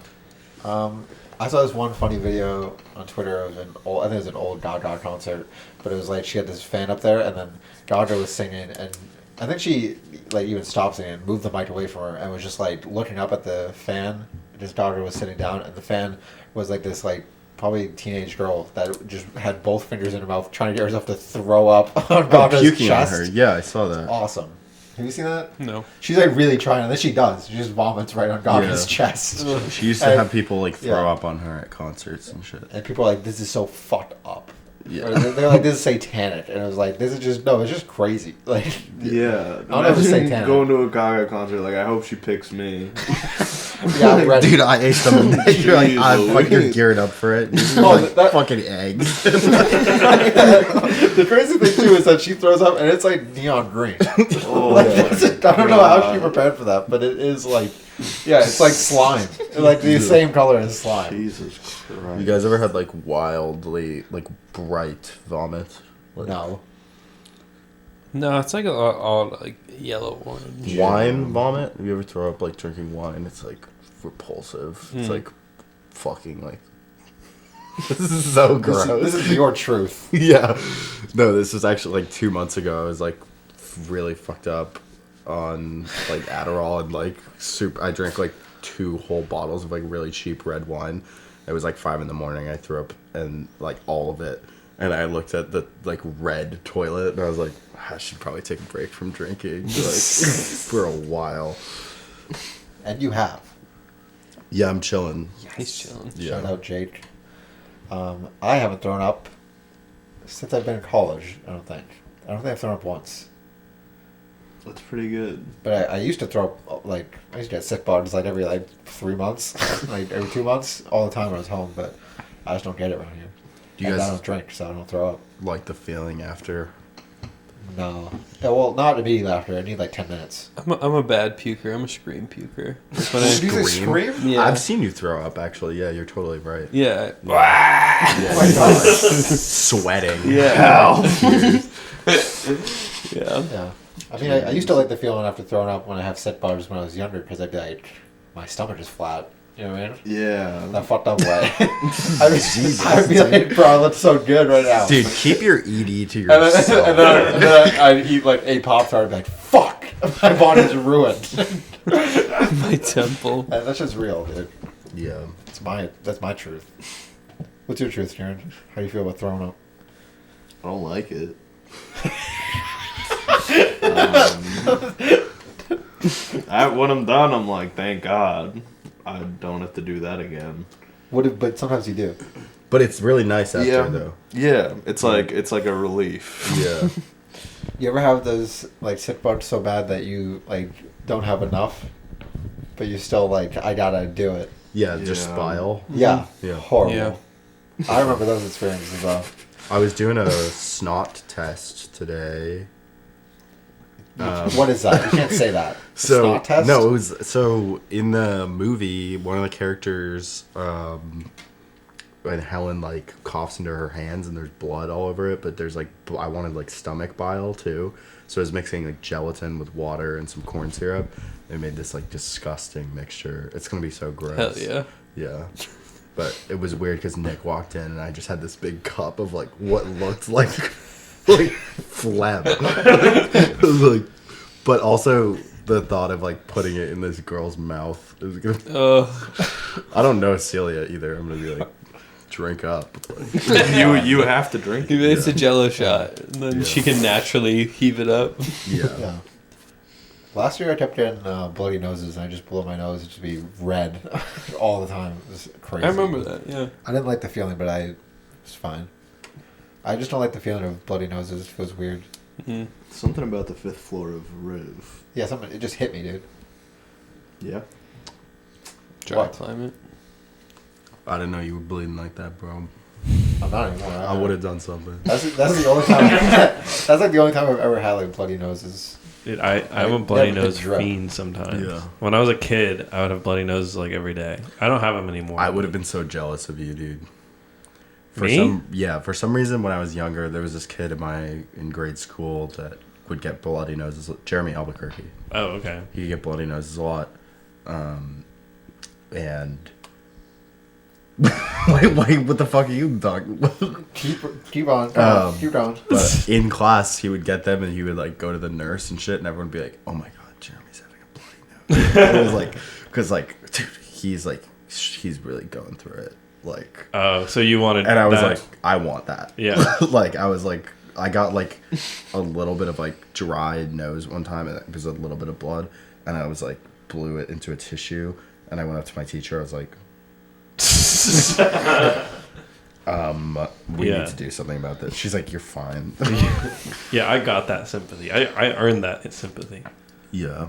A: I saw this one funny video on Twitter of an old, I think it was an old Gaga concert, but it was like she had this fan up there, and then Gaga was singing, and I think she like even stopped singing, moved the mic away from her, and was just like looking up at the fan. His daughter was sitting down, and the fan was like this like probably teenage girl that just had both fingers in her mouth, trying to get herself to throw up on Gaga's
B: Puking
A: chest.
B: on her. Yeah, I saw that.
A: Awesome. Have you seen that?
C: No.
A: She's like really trying, and then she does. She just vomits right on Gaga's
B: Yeah.
A: chest.
B: She used to
A: And-
B: have people like throw
A: yeah.
B: up on her at concerts and shit.
A: And people are like, "This is so fucked up."
B: Yeah.
A: Or they're like, "This is satanic," and I was like, "This is just no, it's just crazy." Like,
D: Yeah.
A: I don't know if it's
D: Imagine
A: satanic.
D: going to a Gaga concert, like, I hope she picks me.
A: yeah, I'm ready.
B: Dude, I ate them. You're like, I'm like, you're
D: Jeez.
B: geared up for it. You're
A: Oh,
B: like
A: that-
B: fucking eggs.
A: The crazy thing too is that she throws up, and it's like neon green.
D: Oh,
A: Like,
D: my
A: I don't know how she
D: God.
A: prepared for that, but it is like Yeah, it's like slime. Like the same color as slime.
D: Jesus Christ.
B: You guys ever had like wildly like bright vomit? Like,
A: No.
C: No, it's like all like yellow orange.
B: wine vomit? Have you ever throw up like drinking wine? It's like repulsive. It's like fucking like. This is so gross.
A: This is your truth.
B: Yeah. No, this was actually like 2 months ago. I was like really fucked up on like Adderall and like soup. I drank like 2 whole bottles of like really cheap red wine. It was like 5 a.m. I threw up and like all of it. And I looked at the like red toilet and I was like, I should probably take a break from drinking like for a while.
A: And you have.
B: Yeah, I'm chilling.
C: He's chilling.
B: Yeah.
A: Shout out Jake. I haven't thrown up since I've been in college, I don't think. I don't think I've thrown up once.
D: That's pretty good.
A: But I used to throw up, like, I used to get sick bugs, like, every, like, 3 months. Like, every 2 months, all the time when I was home, but I just don't get it around here.
B: Do you
A: And
B: guys
A: I don't drink, so I don't throw up.
B: like the feeling after?
A: No. Yeah, well, not immediately after. I need, like, 10 minutes.
C: I'm a bad puker. I'm a scream puker. Like when
A: Did you say
B: Scream?
A: scream?
C: yeah.
B: I've seen you throw up actually. Yeah, you're totally right.
C: yeah.
A: Oh my God.
B: Sweating.
C: Yeah. Yeah.
A: Yeah. I mean, I used to like the feeling after throwing up when I have sick bugs when I was younger, because I'd be like, my stomach is flat. You know what I mean?
D: Yeah.
A: That fucked up way. I would be like, bro, I look so good right now.
B: Dude, keep your ED to
A: And then,
B: yourself.
A: and then I'd eat like a Pop-Tart and be like, fuck, my body's ruined.
C: My temple.
A: And that's just real, dude.
B: Yeah.
A: That's my truth. What's your truth, Karen? How do you feel about throwing up?
D: I don't like it. When I'm done, I'm like, thank God, I don't have to do that again.
A: But sometimes you do.
B: But it's really nice after though.
D: Yeah, it's like a relief.
B: Yeah.
A: You ever have those like sick bugs so bad that you like don't have enough, but you still like, I gotta do it?
B: Yeah, just
D: Yeah.
B: bile.
A: Yeah.
B: Yeah.
A: Horrible.
C: Yeah.
A: I remember those experiences as well.
B: I was doing a snot test today.
A: What is that? You can't say that.
B: So
A: Snot test?
B: no, it was so in the movie, one of the characters, when Helen like coughs into her hands and there's blood all over it, but there's like I wanted like stomach bile too, so I was mixing like gelatin with water and some corn syrup. It made this like disgusting mixture. It's gonna be so gross.
C: Hell yeah.
B: Yeah. But it was weird because Nick walked in and I just had this big cup of like what looked like phlegm. It was like, but also the thought of like putting it in this girl's mouth is gonna. I don't know Celia either. I'm gonna be like, drink up. Like,
D: You have to drink it.
C: Maybe it's a Jello shot, and then she can naturally heave it up.
B: yeah.
A: Yeah. Last year I kept getting bloody noses, and I just blew my nose to be red all the time. It was crazy.
C: I remember that. Yeah.
A: I didn't like the feeling, but it's fine. I just don't like the feeling of bloody noses. It feels weird.
C: Mm-hmm.
D: Something about the 5th floor of Riv.
A: Yeah, it just hit me, dude.
D: Yeah.
C: Dry
A: What?
C: climate.
B: I didn't know you were bleeding like that, bro.
A: I'm not anymore.
B: I would have done something.
A: That's the only time. That's like the only time I've ever had like bloody noses.
E: Dude, I'm a bloody
A: never
E: nose
A: been drunk.
E: fiend sometimes.
B: Yeah.
E: When I was a kid, I would have bloody noses like every day. I don't have them anymore.
B: I would have been so jealous of you, dude.
E: Me?
B: For some reason, when I was younger, there was this kid in grade school that would get bloody noses. Jeremy Albuquerque.
E: Oh, okay.
B: He could get bloody noses a lot, and wait, what the fuck are you talking?
A: Keep on. Keep going.
B: But in class, he would get them, and he would like go to the nurse and shit, and everyone would be like, "Oh my god, Jeremy's having a bloody nose." And it was like, because like, dude, he's really going through it, like.
E: Oh, so you wanted
B: And I was
E: that.
B: like, I want that.
E: Yeah.
B: Like, I was like, I got like a little bit of like dried nose one time, and it was a little bit of blood, and I was like, blew it into a tissue, and I went up to my teacher. I was like, we
E: Yeah.
B: need to do something about this. She's like, you're fine.
E: Yeah, I got that sympathy. I earned that sympathy.
B: Yeah.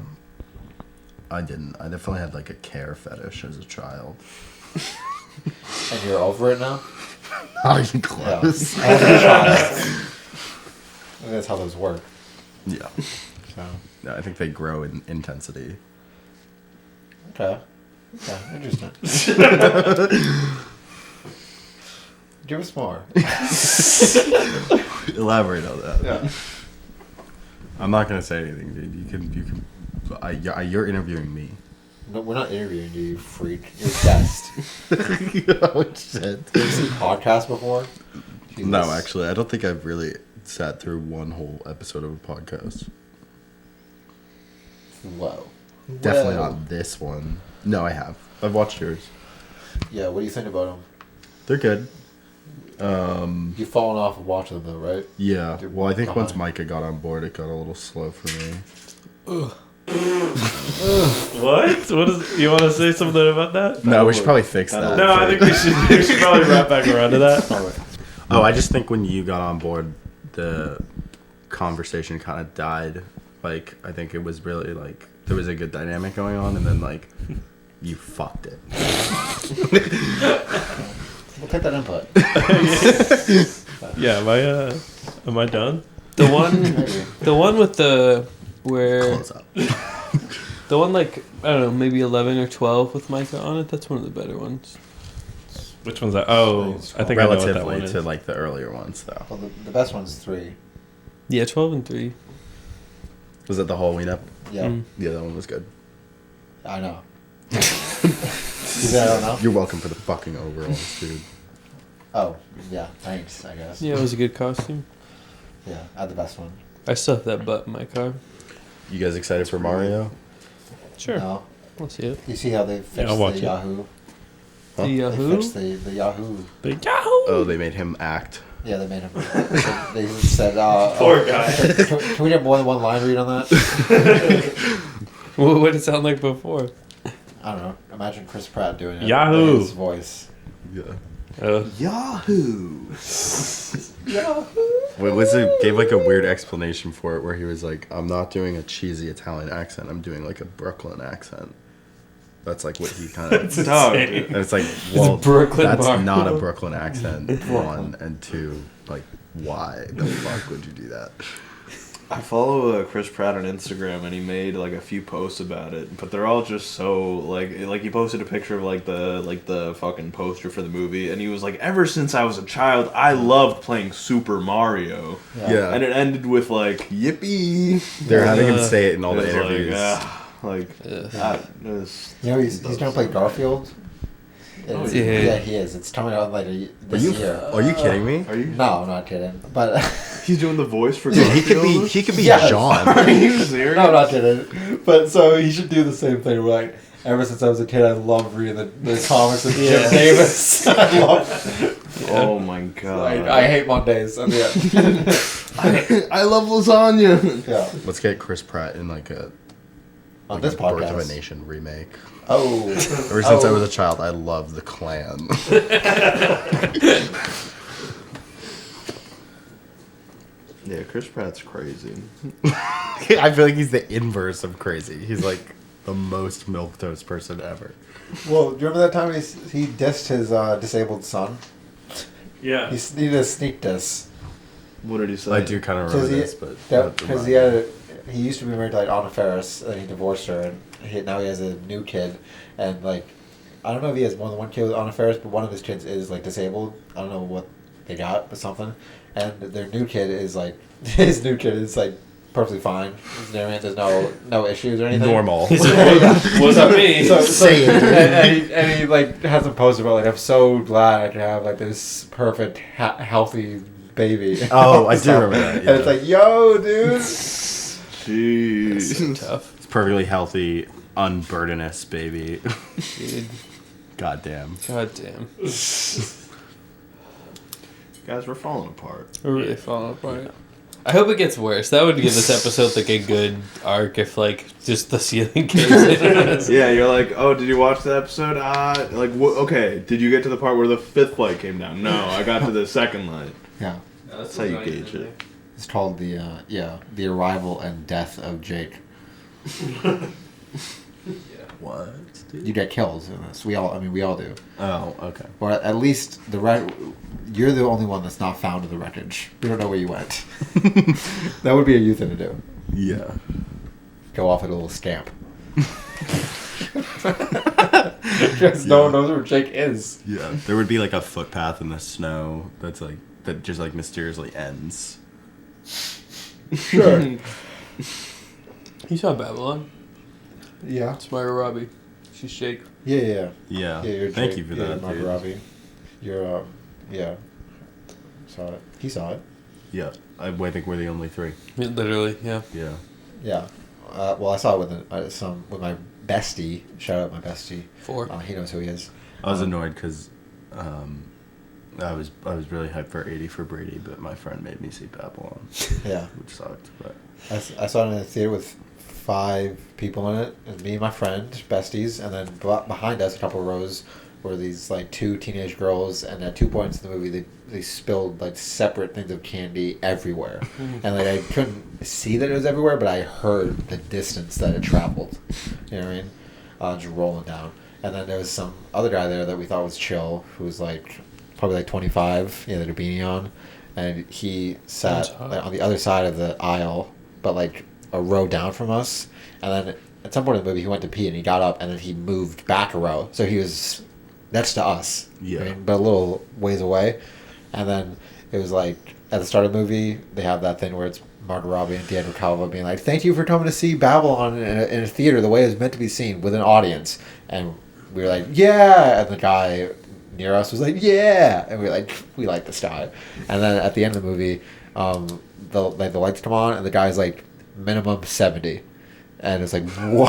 B: I didn't. I definitely had like a care fetish as a child.
A: And you're over it now?
B: Not even
A: Yeah.
B: close.
A: As a child. That's how those work.
B: Yeah.
A: So
B: I think they grow in intensity.
A: Okay. Okay, interesting. Give us more.
B: Elaborate on that.
A: Yeah.
B: I'm not gonna say anything, dude. You can. You're interviewing me.
A: No, we're not interviewing you, you freak. You're a guest.
B: Oh shit.
A: Have you seen podcasts before?
B: No,
A: Jesus.
B: actually, I don't think I've really sat through one whole episode of a podcast.
A: Whoa.
B: Definitely
A: Whoa.
B: not this one. No, I have. I've watched yours.
A: Yeah, what do you think about them?
B: They're good.
A: You've fallen off of watching them, though, right?
B: Yeah.
A: You're
B: Well, I think once
A: behind.
B: Micah got on board, it got a little slow for me.
E: What? What is? You want to say something about that?
B: No, we should probably fix that.
E: No, I think we should probably wrap back around to that.
B: Oh, I just think when you got on board, the conversation kind of died. Like, I think it was really, like, there was a good dynamic going on, and then, like, you fucked it.
A: We'll take that input.
E: Yeah, am I done?
C: The one,
A: Maybe.
C: the one with the where
B: Close up.
C: the one like I don't know, maybe 11 or 12 with Micah on it. That's one of the better ones.
E: Which one's that? Oh, I think I know what that
B: Relatively
E: one
B: to,
E: is.
B: like, the earlier ones, though.
A: Well, the best one's 3.
C: Yeah, 12 and 3.
B: Was it the Halloween up?
A: Yeah,
C: Mm.
B: Yeah, that one was good.
A: I know. You said I don't know?
B: You're welcome for the fucking overalls, dude.
A: Oh, yeah, thanks, I guess.
C: Yeah, it was a good costume.
A: Yeah, I had the best one.
C: I still have that butt in my car.
B: You guys excited for Mario?
C: Sure,
A: No.
C: I'll see it.
A: You see how they fixed
E: I'll watch
A: the
E: it.
A: Yahoo?
B: Huh?
C: The
A: They
C: Yahoo.
A: fixed the Yahoo.
E: Big Yahoo!
B: Oh, they made him act.
A: Yeah, they made him. They said,
E: Poor guy.
A: Can we get more than one line read on that?
C: What did it sound like before?
A: I don't know. Imagine Chris Pratt doing it.
E: Yahoo!
A: in his voice.
B: Yeah.
D: Yahoo!
B: Wait, was it? Gave like a weird explanation for it, where he was like, "I'm not doing a cheesy Italian accent. I'm doing like a Brooklyn accent." That's like what he kind of.
D: Dog.
B: And it's like, well,
C: Brooklyn
B: that's
C: Mario.
B: not a Brooklyn accent. One and two, like, why the fuck would you do that?
D: I follow Chris Pratt on Instagram, and he made like a few posts about it, but they're all just so like he posted a picture of like the fucking poster for the movie, and he was like, ever since I was a child, I loved playing Super Mario,
B: Yeah,
D: and it ended with like yippee.
B: they're having him say it in all the
D: It's
B: interviews.
D: Like,
C: Ugh.
A: You know, he's gonna play Garfield. It's-
C: yeah.
A: Yeah, he is. It's coming out like this year.
B: Are you kidding me?
D: Are you?
A: No, I'm not kidding. But
D: He's doing the voice for
B: Dude,
D: Garfield.
B: he could be
A: Yes.
B: John.
D: Are you serious?
A: no, I'm not kidding. But so he should do the same thing. Where, like, ever since I was a kid, I loved reading the comics of
C: Yeah.
A: Jim Davis. I love.
D: Oh my god.
A: I hate Mondays. And yeah.
D: I love lasagna.
A: Yeah.
B: Let's get Chris Pratt in like
A: On this
B: a Birth of a
A: podcast.
B: Nation remake.
A: Oh.
B: Ever since I was a child, I loved the Klan.
D: Yeah, Chris Pratt's crazy.
B: I feel like he's the inverse of crazy. He's like the most milquetoast person ever.
A: Well, do you remember that time he dissed his disabled son?
E: Yeah.
A: He did a sneak diss.
D: What did he say?
B: I do kind of remember this, but
A: Because he used to be married to like Anna Faris, and he divorced her, and now he has a new kid, and like I don't know if he has more than one kid with Anna Faris, but one of his kids is like disabled. I don't know what they got, but something, and their new kid is like his new kid is like perfectly fine. You know what I mean? There's no issues or anything.
B: normal.
E: What's up, me?
A: So,
B: Say it.
A: and he like has a post about like I'm so glad I can have like this perfect healthy baby.
B: Oh, I do remember that.
A: And it's like, yo, dude.
D: Jeez.
C: Tough,
B: It's perfectly healthy, unburdenous baby.
C: dude.
B: Goddamn.
C: God damn,
D: Guys, we're falling apart.
C: we're really falling apart. I hope it gets worse. That would give this episode like a good arc if like just the ceiling caves in.
D: Yeah, you're like, oh, did you watch the episode? Okay, did you get to the part where the fifth light came down? No, I got to the second light.
A: Yeah.
D: That's how you gauge it.
A: It's called the arrival and death of Jake.
B: What?
A: You get killed in this. We all do.
B: Oh, okay.
A: Or at least you're the only one that's not found in the wreckage. We don't know where you went. That would be a you thing to do.
B: Yeah.
A: Go off at a little scamp. Because no one knows where Jake is.
B: Yeah, there would be like a footpath in the snow that's like that just like mysteriously ends.
A: Sure.
C: You saw Babylon?
A: Yeah.
C: It's Margot Robbie. She's Jake.
A: Yeah.
B: Yeah,
A: You're
B: thank
A: Jake.
B: you for
A: Yeah,
B: that,
A: Margot
B: dude.
A: Robbie. You're yeah. Saw it. He saw it.
B: Yeah, I think we're the only three.
C: Literally, yeah.
B: Yeah.
A: Yeah. Well, I saw it with my bestie. Shout out my bestie.
C: 4.
A: He knows who he is.
B: I was annoyed because I was really hyped for 80 for Brady, but my friend made me see Babylon,
A: Yeah.
B: which sucked. But
A: I saw it in the theater with 5 people in it. It was me and my friend, besties, and then behind us, a couple of rows, were these like 2 teenage girls, and at 2 points in the movie, they spilled like separate things of candy everywhere, and like I couldn't see that it was everywhere, but I heard the distance that it traveled. You know what I mean? Just rolling down, and then there was some other guy there that we thought was chill, who was like probably like 25, he had a beanie on, and he sat like, on the other side of the aisle, but like a row down from us, and then at some point in the movie he went to pee and he got up and then he moved back a row, so he was next to us,
B: Yeah.
A: right? But a little ways away, and then it was like at the start of the movie they have that thing where it's Margot Robbie and D'Andre Calvo being like, "Thank you for coming to see Babylon in a theater the way it was meant to be seen with an audience," and we were like, "Yeah," and the guy near us was like, "Yeah," and we were like, "We like this guy," and then at the end of the movie, the lights come on and the guy's like minimum 70. And it's like, whoa.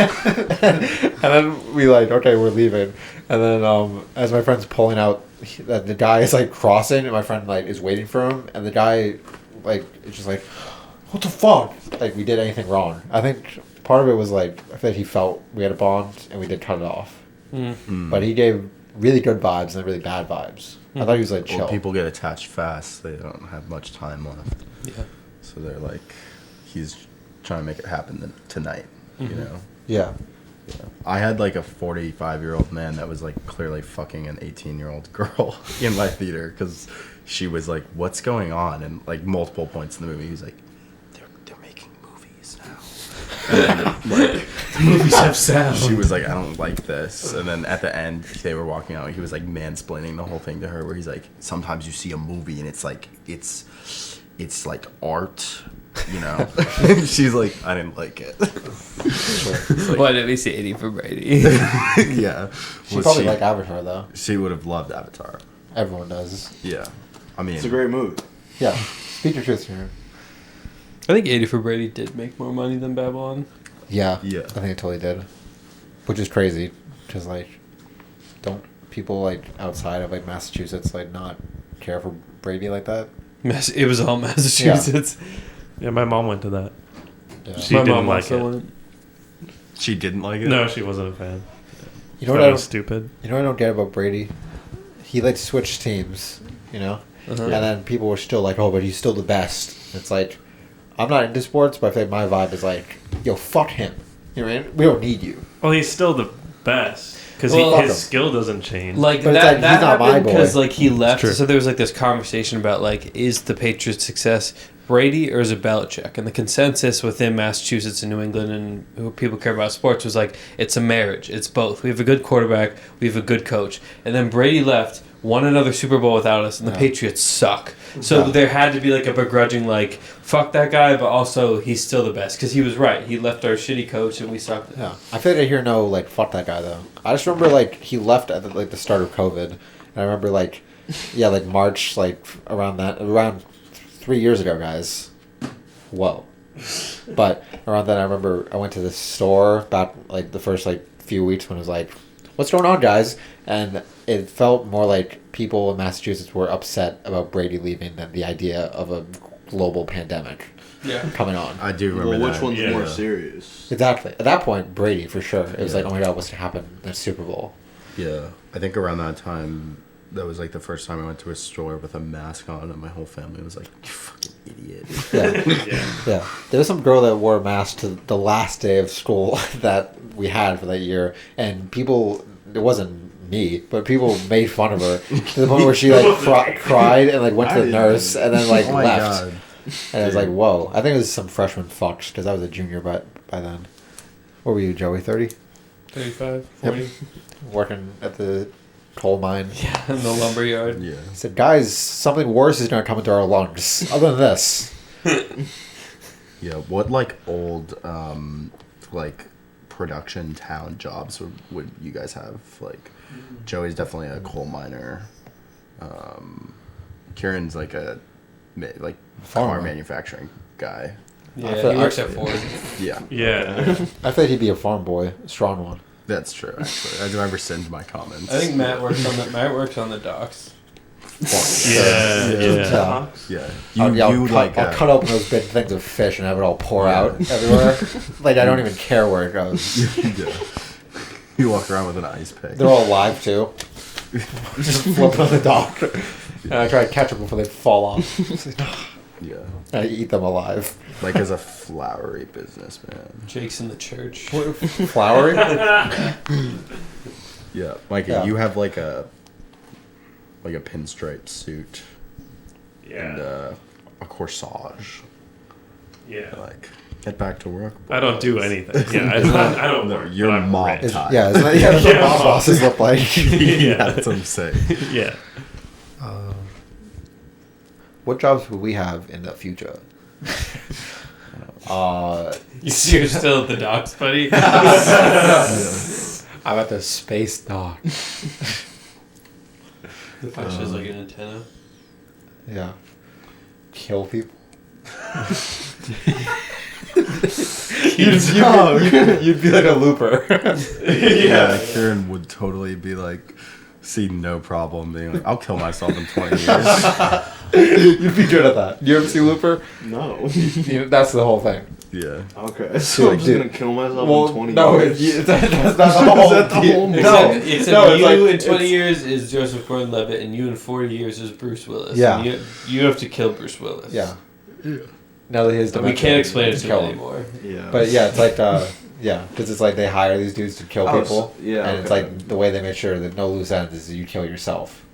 A: and then we like, okay, we're leaving. And then as my friend's pulling out, the guy is like crossing, and my friend like is waiting for him. And the guy like is just like, what the fuck? Like we did anything wrong. I think part of it was like, I feel like he felt we had a bond and we did cut it off. But he gave really good vibes and then really bad vibes. I thought he was like chill.
B: well, people get attached fast; they don't have much time left.
C: Yeah.
B: So they're like, he's trying to make it happen tonight. You know.
A: Yeah.
B: I had like a 45-year-old man that was like clearly fucking an 18-year-old girl in my theater because she was like, "What's going on?" And like multiple points in the movie, he was like, "They're making movies now." And then, like,
E: Movies have sound.
B: she was like, "I don't like this." And then at the end, they were walking out. He was like mansplaining the whole thing to her, where he's like, "Sometimes you see a movie and it's like it's like art." You know, she's like, I didn't like it. Like,
C: Why did we see 80 for Brady?
B: yeah,
A: She
B: Well,
A: probably liked Avatar though.
B: She would have loved Avatar.
A: Everyone does.
B: Yeah, I mean,
D: It's a great movie.
A: Yeah. Speak your truth here.
C: I think 80 for Brady did make more money than Babylon.
A: Yeah.
B: Yeah.
A: I think it totally did. Which is crazy. Because, like, don't people, like, outside of, like, Massachusetts, like, not care for Brady like that?
C: It was all Massachusetts.
E: Yeah, my mom went to that.
A: Yeah.
E: She
C: My
E: didn't
C: mom
E: like
C: also
E: it.
C: went.
B: she didn't like it.
E: No, she wasn't a fan.
A: You know
E: Thought
A: what I
E: it
A: don't,
E: was stupid.
A: you know what I don't get about Brady? He, like, switched teams, you know?
C: Uh-huh.
A: And then people were still like, oh, but he's still the best. It's like, I'm not into sports, but I feel like my vibe is like, yo, fuck him. You know what I mean? We don't need you.
E: Well, he's still the best because
C: Well,
A: fuck
E: his
A: him.
E: skill doesn't change.
C: Like
A: But it's
C: that,
A: like,
C: that
A: he's not my
C: happened
A: boy.
C: because like he left.
E: true.
C: So there was like this conversation about like, is the Patriots' success Brady or is it Belichick? And the consensus within Massachusetts and New England and who people care about sports was like, it's a marriage. It's both. We have a good quarterback. We have a good coach. And then Brady left, won another Super Bowl without us, and the
A: Yeah.
C: Patriots suck. So
A: Yeah.
C: there had to be like a begrudging like, fuck that guy, but also he's still the best because he was right. He left our shitty coach and we sucked.
A: Yeah. I feel like I hear no, like, fuck that guy, though. I just remember, like, he left at, the start of COVID. And I remember, like, yeah, like, March, like, around 3 years ago, guys. Whoa. But around then, I remember I went to the store back, like, the first, like, few weeks when it was like, what's going on, guys? And it felt more like people in Massachusetts were upset about Brady leaving than the idea of a global pandemic
C: Yeah.
A: coming on.
B: I do remember
D: Well, which
B: that.
D: one's
E: Yeah.
D: more serious?
A: Exactly. At that point, Brady, for sure. It was
B: Yeah.
A: like, oh my god, what's to happen in the Super Bowl?
B: Yeah, I think around that time, that was like the first time I went to a store with a mask on, and my whole family was like, "You fucking idiot."
A: Yeah. Yeah. There was some girl that wore a mask to the last day of school that we had for that year, and people, it wasn't me, but people made fun of her to the point where she like cried and like went to the nurse and then like
B: Oh my
A: left.
B: god.
A: And I was like, whoa. I think it was some freshman fucks because I was a junior by then. What were you, Joey? 30?
C: 35, 40.
A: working at the coal mine.
C: In the lumber yard.
B: Yeah.
A: He said, guys, something worse is going to come into our lungs. Other than this.
B: Yeah. What like old like production town jobs would you guys have? Like Joey's definitely a coal miner. Kieran's like a car
A: Farmer.
B: manufacturing guy.
C: Yeah,
A: feel-
C: he works
A: I-
C: at Ford.
B: Yeah,
E: Yeah.
A: I thought he'd be a farm boy. A strong one.
B: that's true. Actually, I remember send my comments.
C: I think Matt works on the docks.
E: Yeah.
A: Yeah.
B: Yeah,
A: I'll cut open those big things of fish and have it all pour out everywhere. Like, I don't even care where it goes.
B: yeah. You walk around with an ice pick.
A: They're all alive, too. Just floating on the dock. And I try to catch them before they fall off.
B: Yeah,
A: I eat them alive.
B: like as a flowery businessman.
C: Jake's in the church.
A: Flowery?
B: Yeah, Mikey,
A: Yeah.
B: you have like a pinstripe suit and a corsage.
E: Yeah.
B: Like, get back to work.
E: I don't do
B: boys.
E: anything. Yeah, I don't
B: No,
E: work.
B: you're
E: but I'm
B: mob
E: rich.
B: tie.
A: Yeah, isn't that, yeah, that's what
E: Yeah.
A: mob bosses look like.
B: Yeah, that's what I'm saying.
E: Yeah.
A: What jobs would we have in the future?
C: You're still at the docks, buddy?
A: I'm at the space dock.
C: The fish is like an antenna.
A: Yeah. Kill people. You'd be like a looper.
B: Yeah, Kieran would totally be like, see no problem being like, I'll kill myself in 20 years.
A: You'd be good at that. You ever see Looper?
D: No.
A: That's the whole thing.
B: Yeah.
D: Okay. So I'm just
A: dude.
D: gonna kill myself
A: Well,
D: in 20
A: no,
D: years.
A: that's not the whole.
D: that the whole movie?
A: No,
C: Except
A: no, it's
C: you
A: like,
C: in 20
A: it's-
C: years is Joseph Gordon-Levitt, and you in 40 years is Bruce Willis.
A: Yeah.
C: And you have to kill Bruce Willis.
A: Yeah. Now that his
C: And we
A: dementia,
C: can't explain it
A: just
C: to
A: kill
C: him
A: him.
C: anymore.
D: Yeah.
A: But yeah, it's like yeah, because it's like they hire these dudes to kill
D: Oh,
A: people.
D: so- yeah,
A: and it's
D: okay.
A: like the way they make sure that no loose ends is you kill yourself.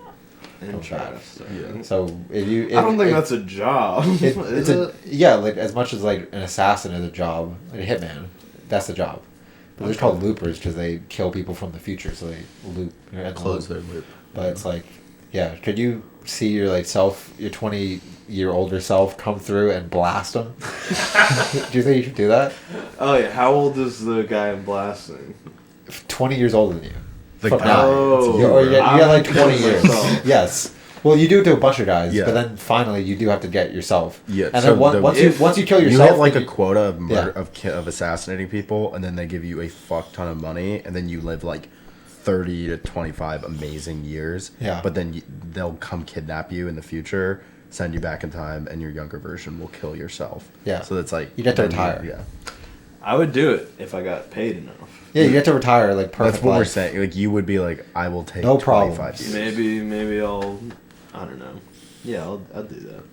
D: Interesting.
B: Yeah.
A: So if you,
D: I don't think that's a job.
A: it's
D: Is
A: a
D: it?
A: yeah, like as much as like an assassin is a job, like a hitman, that's the job. But they're called loopers because they kill people from the future, so they loop.
B: Close their loop.
A: But it's like, yeah, could you see your like self, your 20-year older self, come through and blast them? Do you think you should do that?
D: Oh yeah. How old is the guy in blasting?
A: 20 years older than you.
B: The
A: From
B: guy.
A: now.
D: Oh.
A: You got like
D: I'm
A: 20 years.
D: myself.
A: Yes. Well, you do it to a bunch of guys,
B: Yeah.
A: but then finally you do have to get yourself.
B: Yeah,
A: And
B: so
A: then once you kill
B: You
A: yourself,
B: hit like a
A: then
B: quota of murder,
A: Yeah.
B: of assassinating people, and then they give you a fuck ton of money, and then you live like 30 to 25 amazing years.
A: Yeah.
B: But then they'll come kidnap you in the future, send you back in time, and your younger version will kill yourself.
A: Yeah.
B: So that's like
A: You get to
B: then
A: retire.
B: Yeah.
D: I would do it if I got paid enough.
A: yeah, you get to retire like perfect.
B: That's what we're
A: life.
B: saying. Like you would be like, I will take
A: No
B: 25
A: problems.
B: years.
D: Maybe I'll. I don't know. Yeah, I'll do that.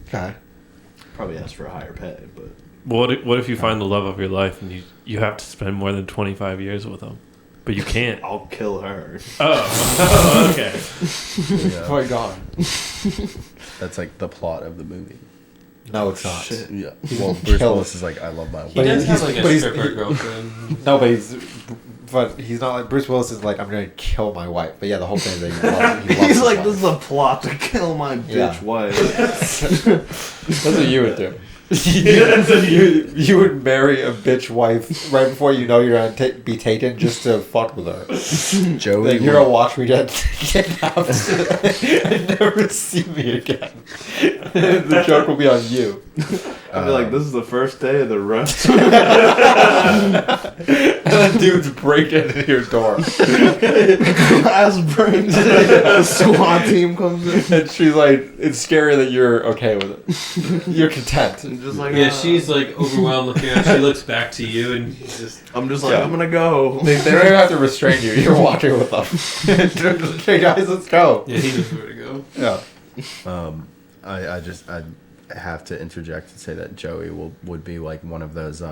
A: Okay.
D: Probably ask for a higher pay, but
E: What if you find the love of your life and you have to spend more than 25 years with them, but you can't?
D: I'll kill her.
E: Oh, okay.
B: Yeah.
A: Oh my god.
B: That's like the plot of the movie.
A: No, it's not.
D: Shit.
B: Yeah.
A: He's
B: Well,
A: gonna
B: Bruce
A: kill
B: Willis
A: us.
B: is like, I love my
C: He
A: But
C: does
A: he's-
C: have like
A: but
C: a
A: he's-
C: stripper girlfriend.
A: No, but he's not like Bruce Willis is like I'm gonna kill my wife. But yeah, the whole thing is that he loves
D: He's
A: his
D: like,
A: wife.
D: this is a plot to kill my bitch
A: Yeah.
D: wife.
A: That's what you would do. you would marry a bitch wife right before you know you're gonna be taken just to fuck with her.
B: Joey.
A: Like, you're gonna watch me get kidnapped and never see me again. The joke will be on you.
D: I'd be like, this is the first day of the rest.
A: And then dudes break into your door.
D: Glass breaks. The SWAT team comes in.
A: And she's like, it's scary that you're okay with it. You're content.
D: And just like,
C: Yeah, she's like overwhelmed looking at her. She looks back to you and he's just.
D: I'm just like,
A: Yeah.
D: I'm gonna go.
A: They don't even have to restrain you. You're walking with them. They're just like, hey guys, let's go.
C: Yeah, he knows where to go.
A: Yeah.
B: I have to interject and say that Joey would be like one of those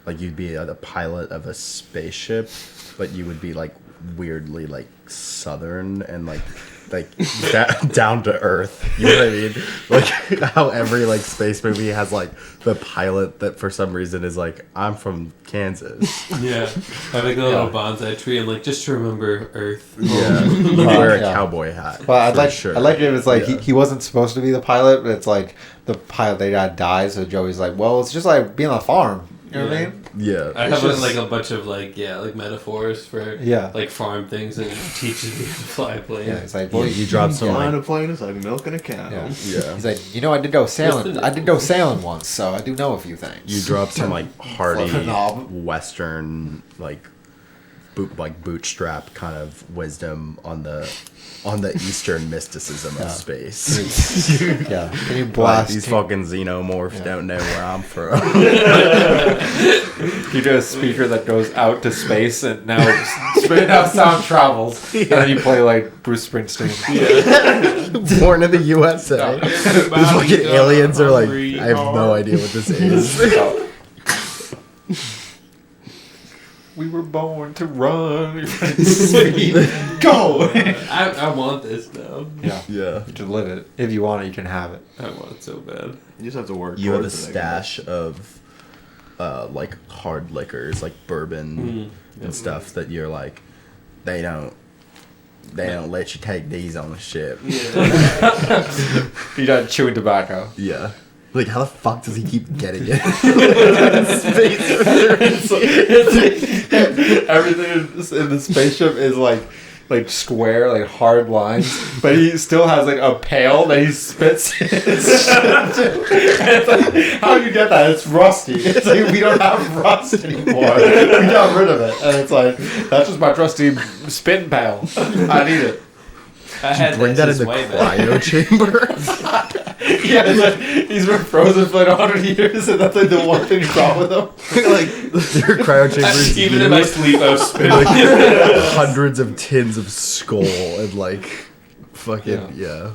B: like you'd be the pilot of a spaceship, but you would be like weirdly like southern and like down to earth. You know what I mean? Like how every like space movie has like the pilot that for some reason is like, I'm from Kansas.
C: Yeah, having a little bonsai tree and like just to remember Earth.
B: Yeah, you wear a
A: Yeah.
B: cowboy hat.
A: Well, I'd
B: for
A: like
B: sure.
A: I'd like it if it's like
B: Yeah.
A: he wasn't supposed to be the pilot, but it's like the pilot they got died, so Joey's like, well, it's just like being on a farm. You know what I
C: Yeah.
A: mean?
B: Yeah,
C: I
A: It's
C: have
A: just-
C: like a bunch of like metaphors for
A: Yeah.
C: like farm things and it teaches me to fly a plane.
A: Yeah, it's like,
B: well,
A: well,
B: you drop some
D: Flying
B: like
D: a plane is like milking a cow.
A: Yeah.
B: yeah.
A: He's like, you know, I did go sailing.
C: the
A: I did go sailing once, so I do know a few things.
B: You drop some like hardy
A: Flip a knob.
B: Western like bootstrap kind of wisdom on the Eastern mysticism of space.
A: Yeah. Can you
B: Like,
A: blast?
B: these fucking xenomorphs don't know where I'm from.
A: You do a speaker that goes out to space, and now sound travels, and then you play like Bruce Springsteen.
B: Born in the USA. These fucking aliens are like, I have no idea what this is.
A: We were born to run. Speed. Go.
C: I want this now.
A: Yeah.
B: Yeah.
A: You can live it. If you want it, you can have it.
C: I want it so bad.
D: You just have to work.
B: You have a
D: towards it, I
B: stash of like hard liquors, like bourbon and stuff that you're like, they don't let you take these on the ship.
A: You're not chewing tobacco.
B: Yeah. Like, how the fuck does he keep getting it?
A: Everything in the spaceship is like square, like hard lines, but he still has like a pail that he spits his shit into. It's like, how do you get that? It's rusty. It's like we don't have rust anymore. We got rid of it, and it's like that's just my trusty spitting pail. I need it.
C: I had
B: Bring that in the cryo chamber.
A: Yeah, it's like he's been frozen for like 100 years, and that's like the one thing you brought with him.
B: Like, your cryo chamber is
C: Even in my sleep, I was spinning.
B: like hundreds of tins of skull and like fucking yeah.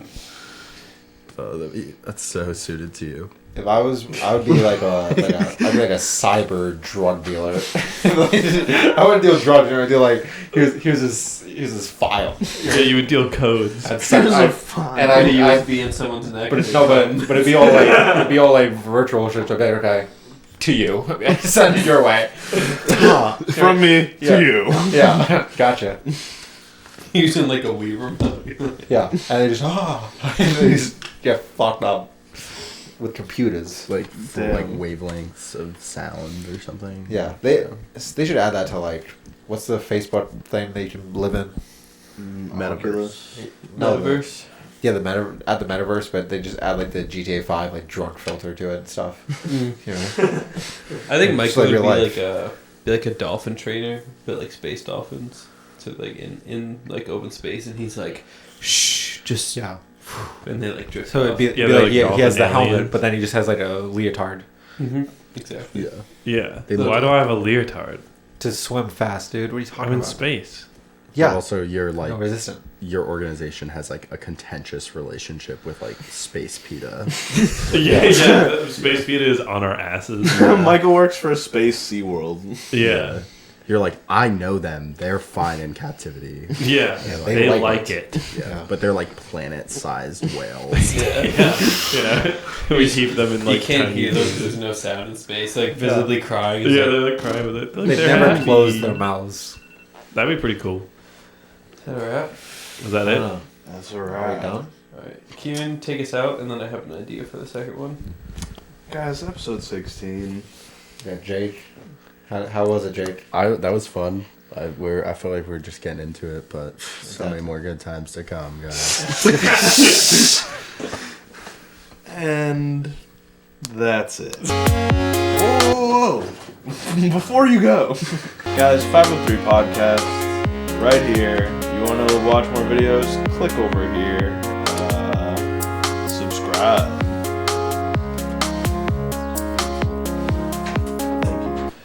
B: Oh, that's so suited to you.
A: If I would be like I'd be like a cyber drug dealer. I wouldn't deal drugs. I'd deal like here's this file.
E: Yeah, you would deal codes.
A: I'd send, I'd, and
C: I'd
A: I'd,
C: USB in someone's neck.
A: but it'd be all like virtual shit. Okay, to you. Send it your way.
D: From me
A: Yeah.
D: to you.
A: Yeah, gotcha.
C: Using like a Wii remote.
A: Yeah, and they just and they just get fucked up with computers.
B: Like for
D: Damn.
B: like wavelengths of sound or something.
A: Yeah, they should add that to like what's the Facebook thing that you can live in?
B: Metaverse.
A: No,
C: Metaverse.
A: Yeah, add the metaverse, but they just add like the GTA 5 like drunk filter to it and stuff. You know?
C: I think
A: Just
C: Michael
A: like
C: would
A: your
C: be
A: life.
C: like a dolphin trainer, but like space dolphins. So like in like open space, and he's like, shh, just
A: Yeah.
C: and they like drift.
A: So it'd be,
E: Yeah,
A: be
E: they're
A: like,
E: like
A: he has the
E: dolphin
A: helmet,
E: aliens.
A: but then he just has like a leotard
C: exactly.
B: Yeah.
E: Yeah.
B: They look
E: Why do I have a leotard?
A: to swim fast, dude. What are you talking
E: I'm in
A: about?
E: space.
B: But
A: Yeah,
B: also, you're like
A: no resistant.
B: your organization has like a contentious relationship with like Space PETA.
E: Yeah. Space PETA is on our asses.
D: Michael works for a space SeaWorld.
E: Yeah.
B: You're like, I know them. They're fine in captivity.
E: Yeah.
A: they
E: They
A: like
E: like it.
B: Yeah.
A: Yeah.
B: But they're like planet-sized whales.
E: Yeah. We keep them in like
C: You can't
E: tiny
C: hear them.
E: cages.
C: There's no sound in space. Like visibly crying. It's
E: Yeah,
C: like,
E: they're like crying with it. Like,
A: They
E: they're
A: never
E: happy.
A: close their mouths.
E: That'd be pretty cool.
C: is that alright?
E: Is that it?
D: That's
A: Are we
D: alright.
A: done?
C: Alright. Kieran, take us out, and then I have an idea for the second one.
D: Guys, episode 16.
A: Yeah, Jake. How was it, Jake?
B: That was fun. I feel like we're just getting into it, but so many more good times to come, guys.
D: And that's it. Whoa! Before you go, guys, 503 podcast right here. You want to watch more videos? Click over here. Subscribe.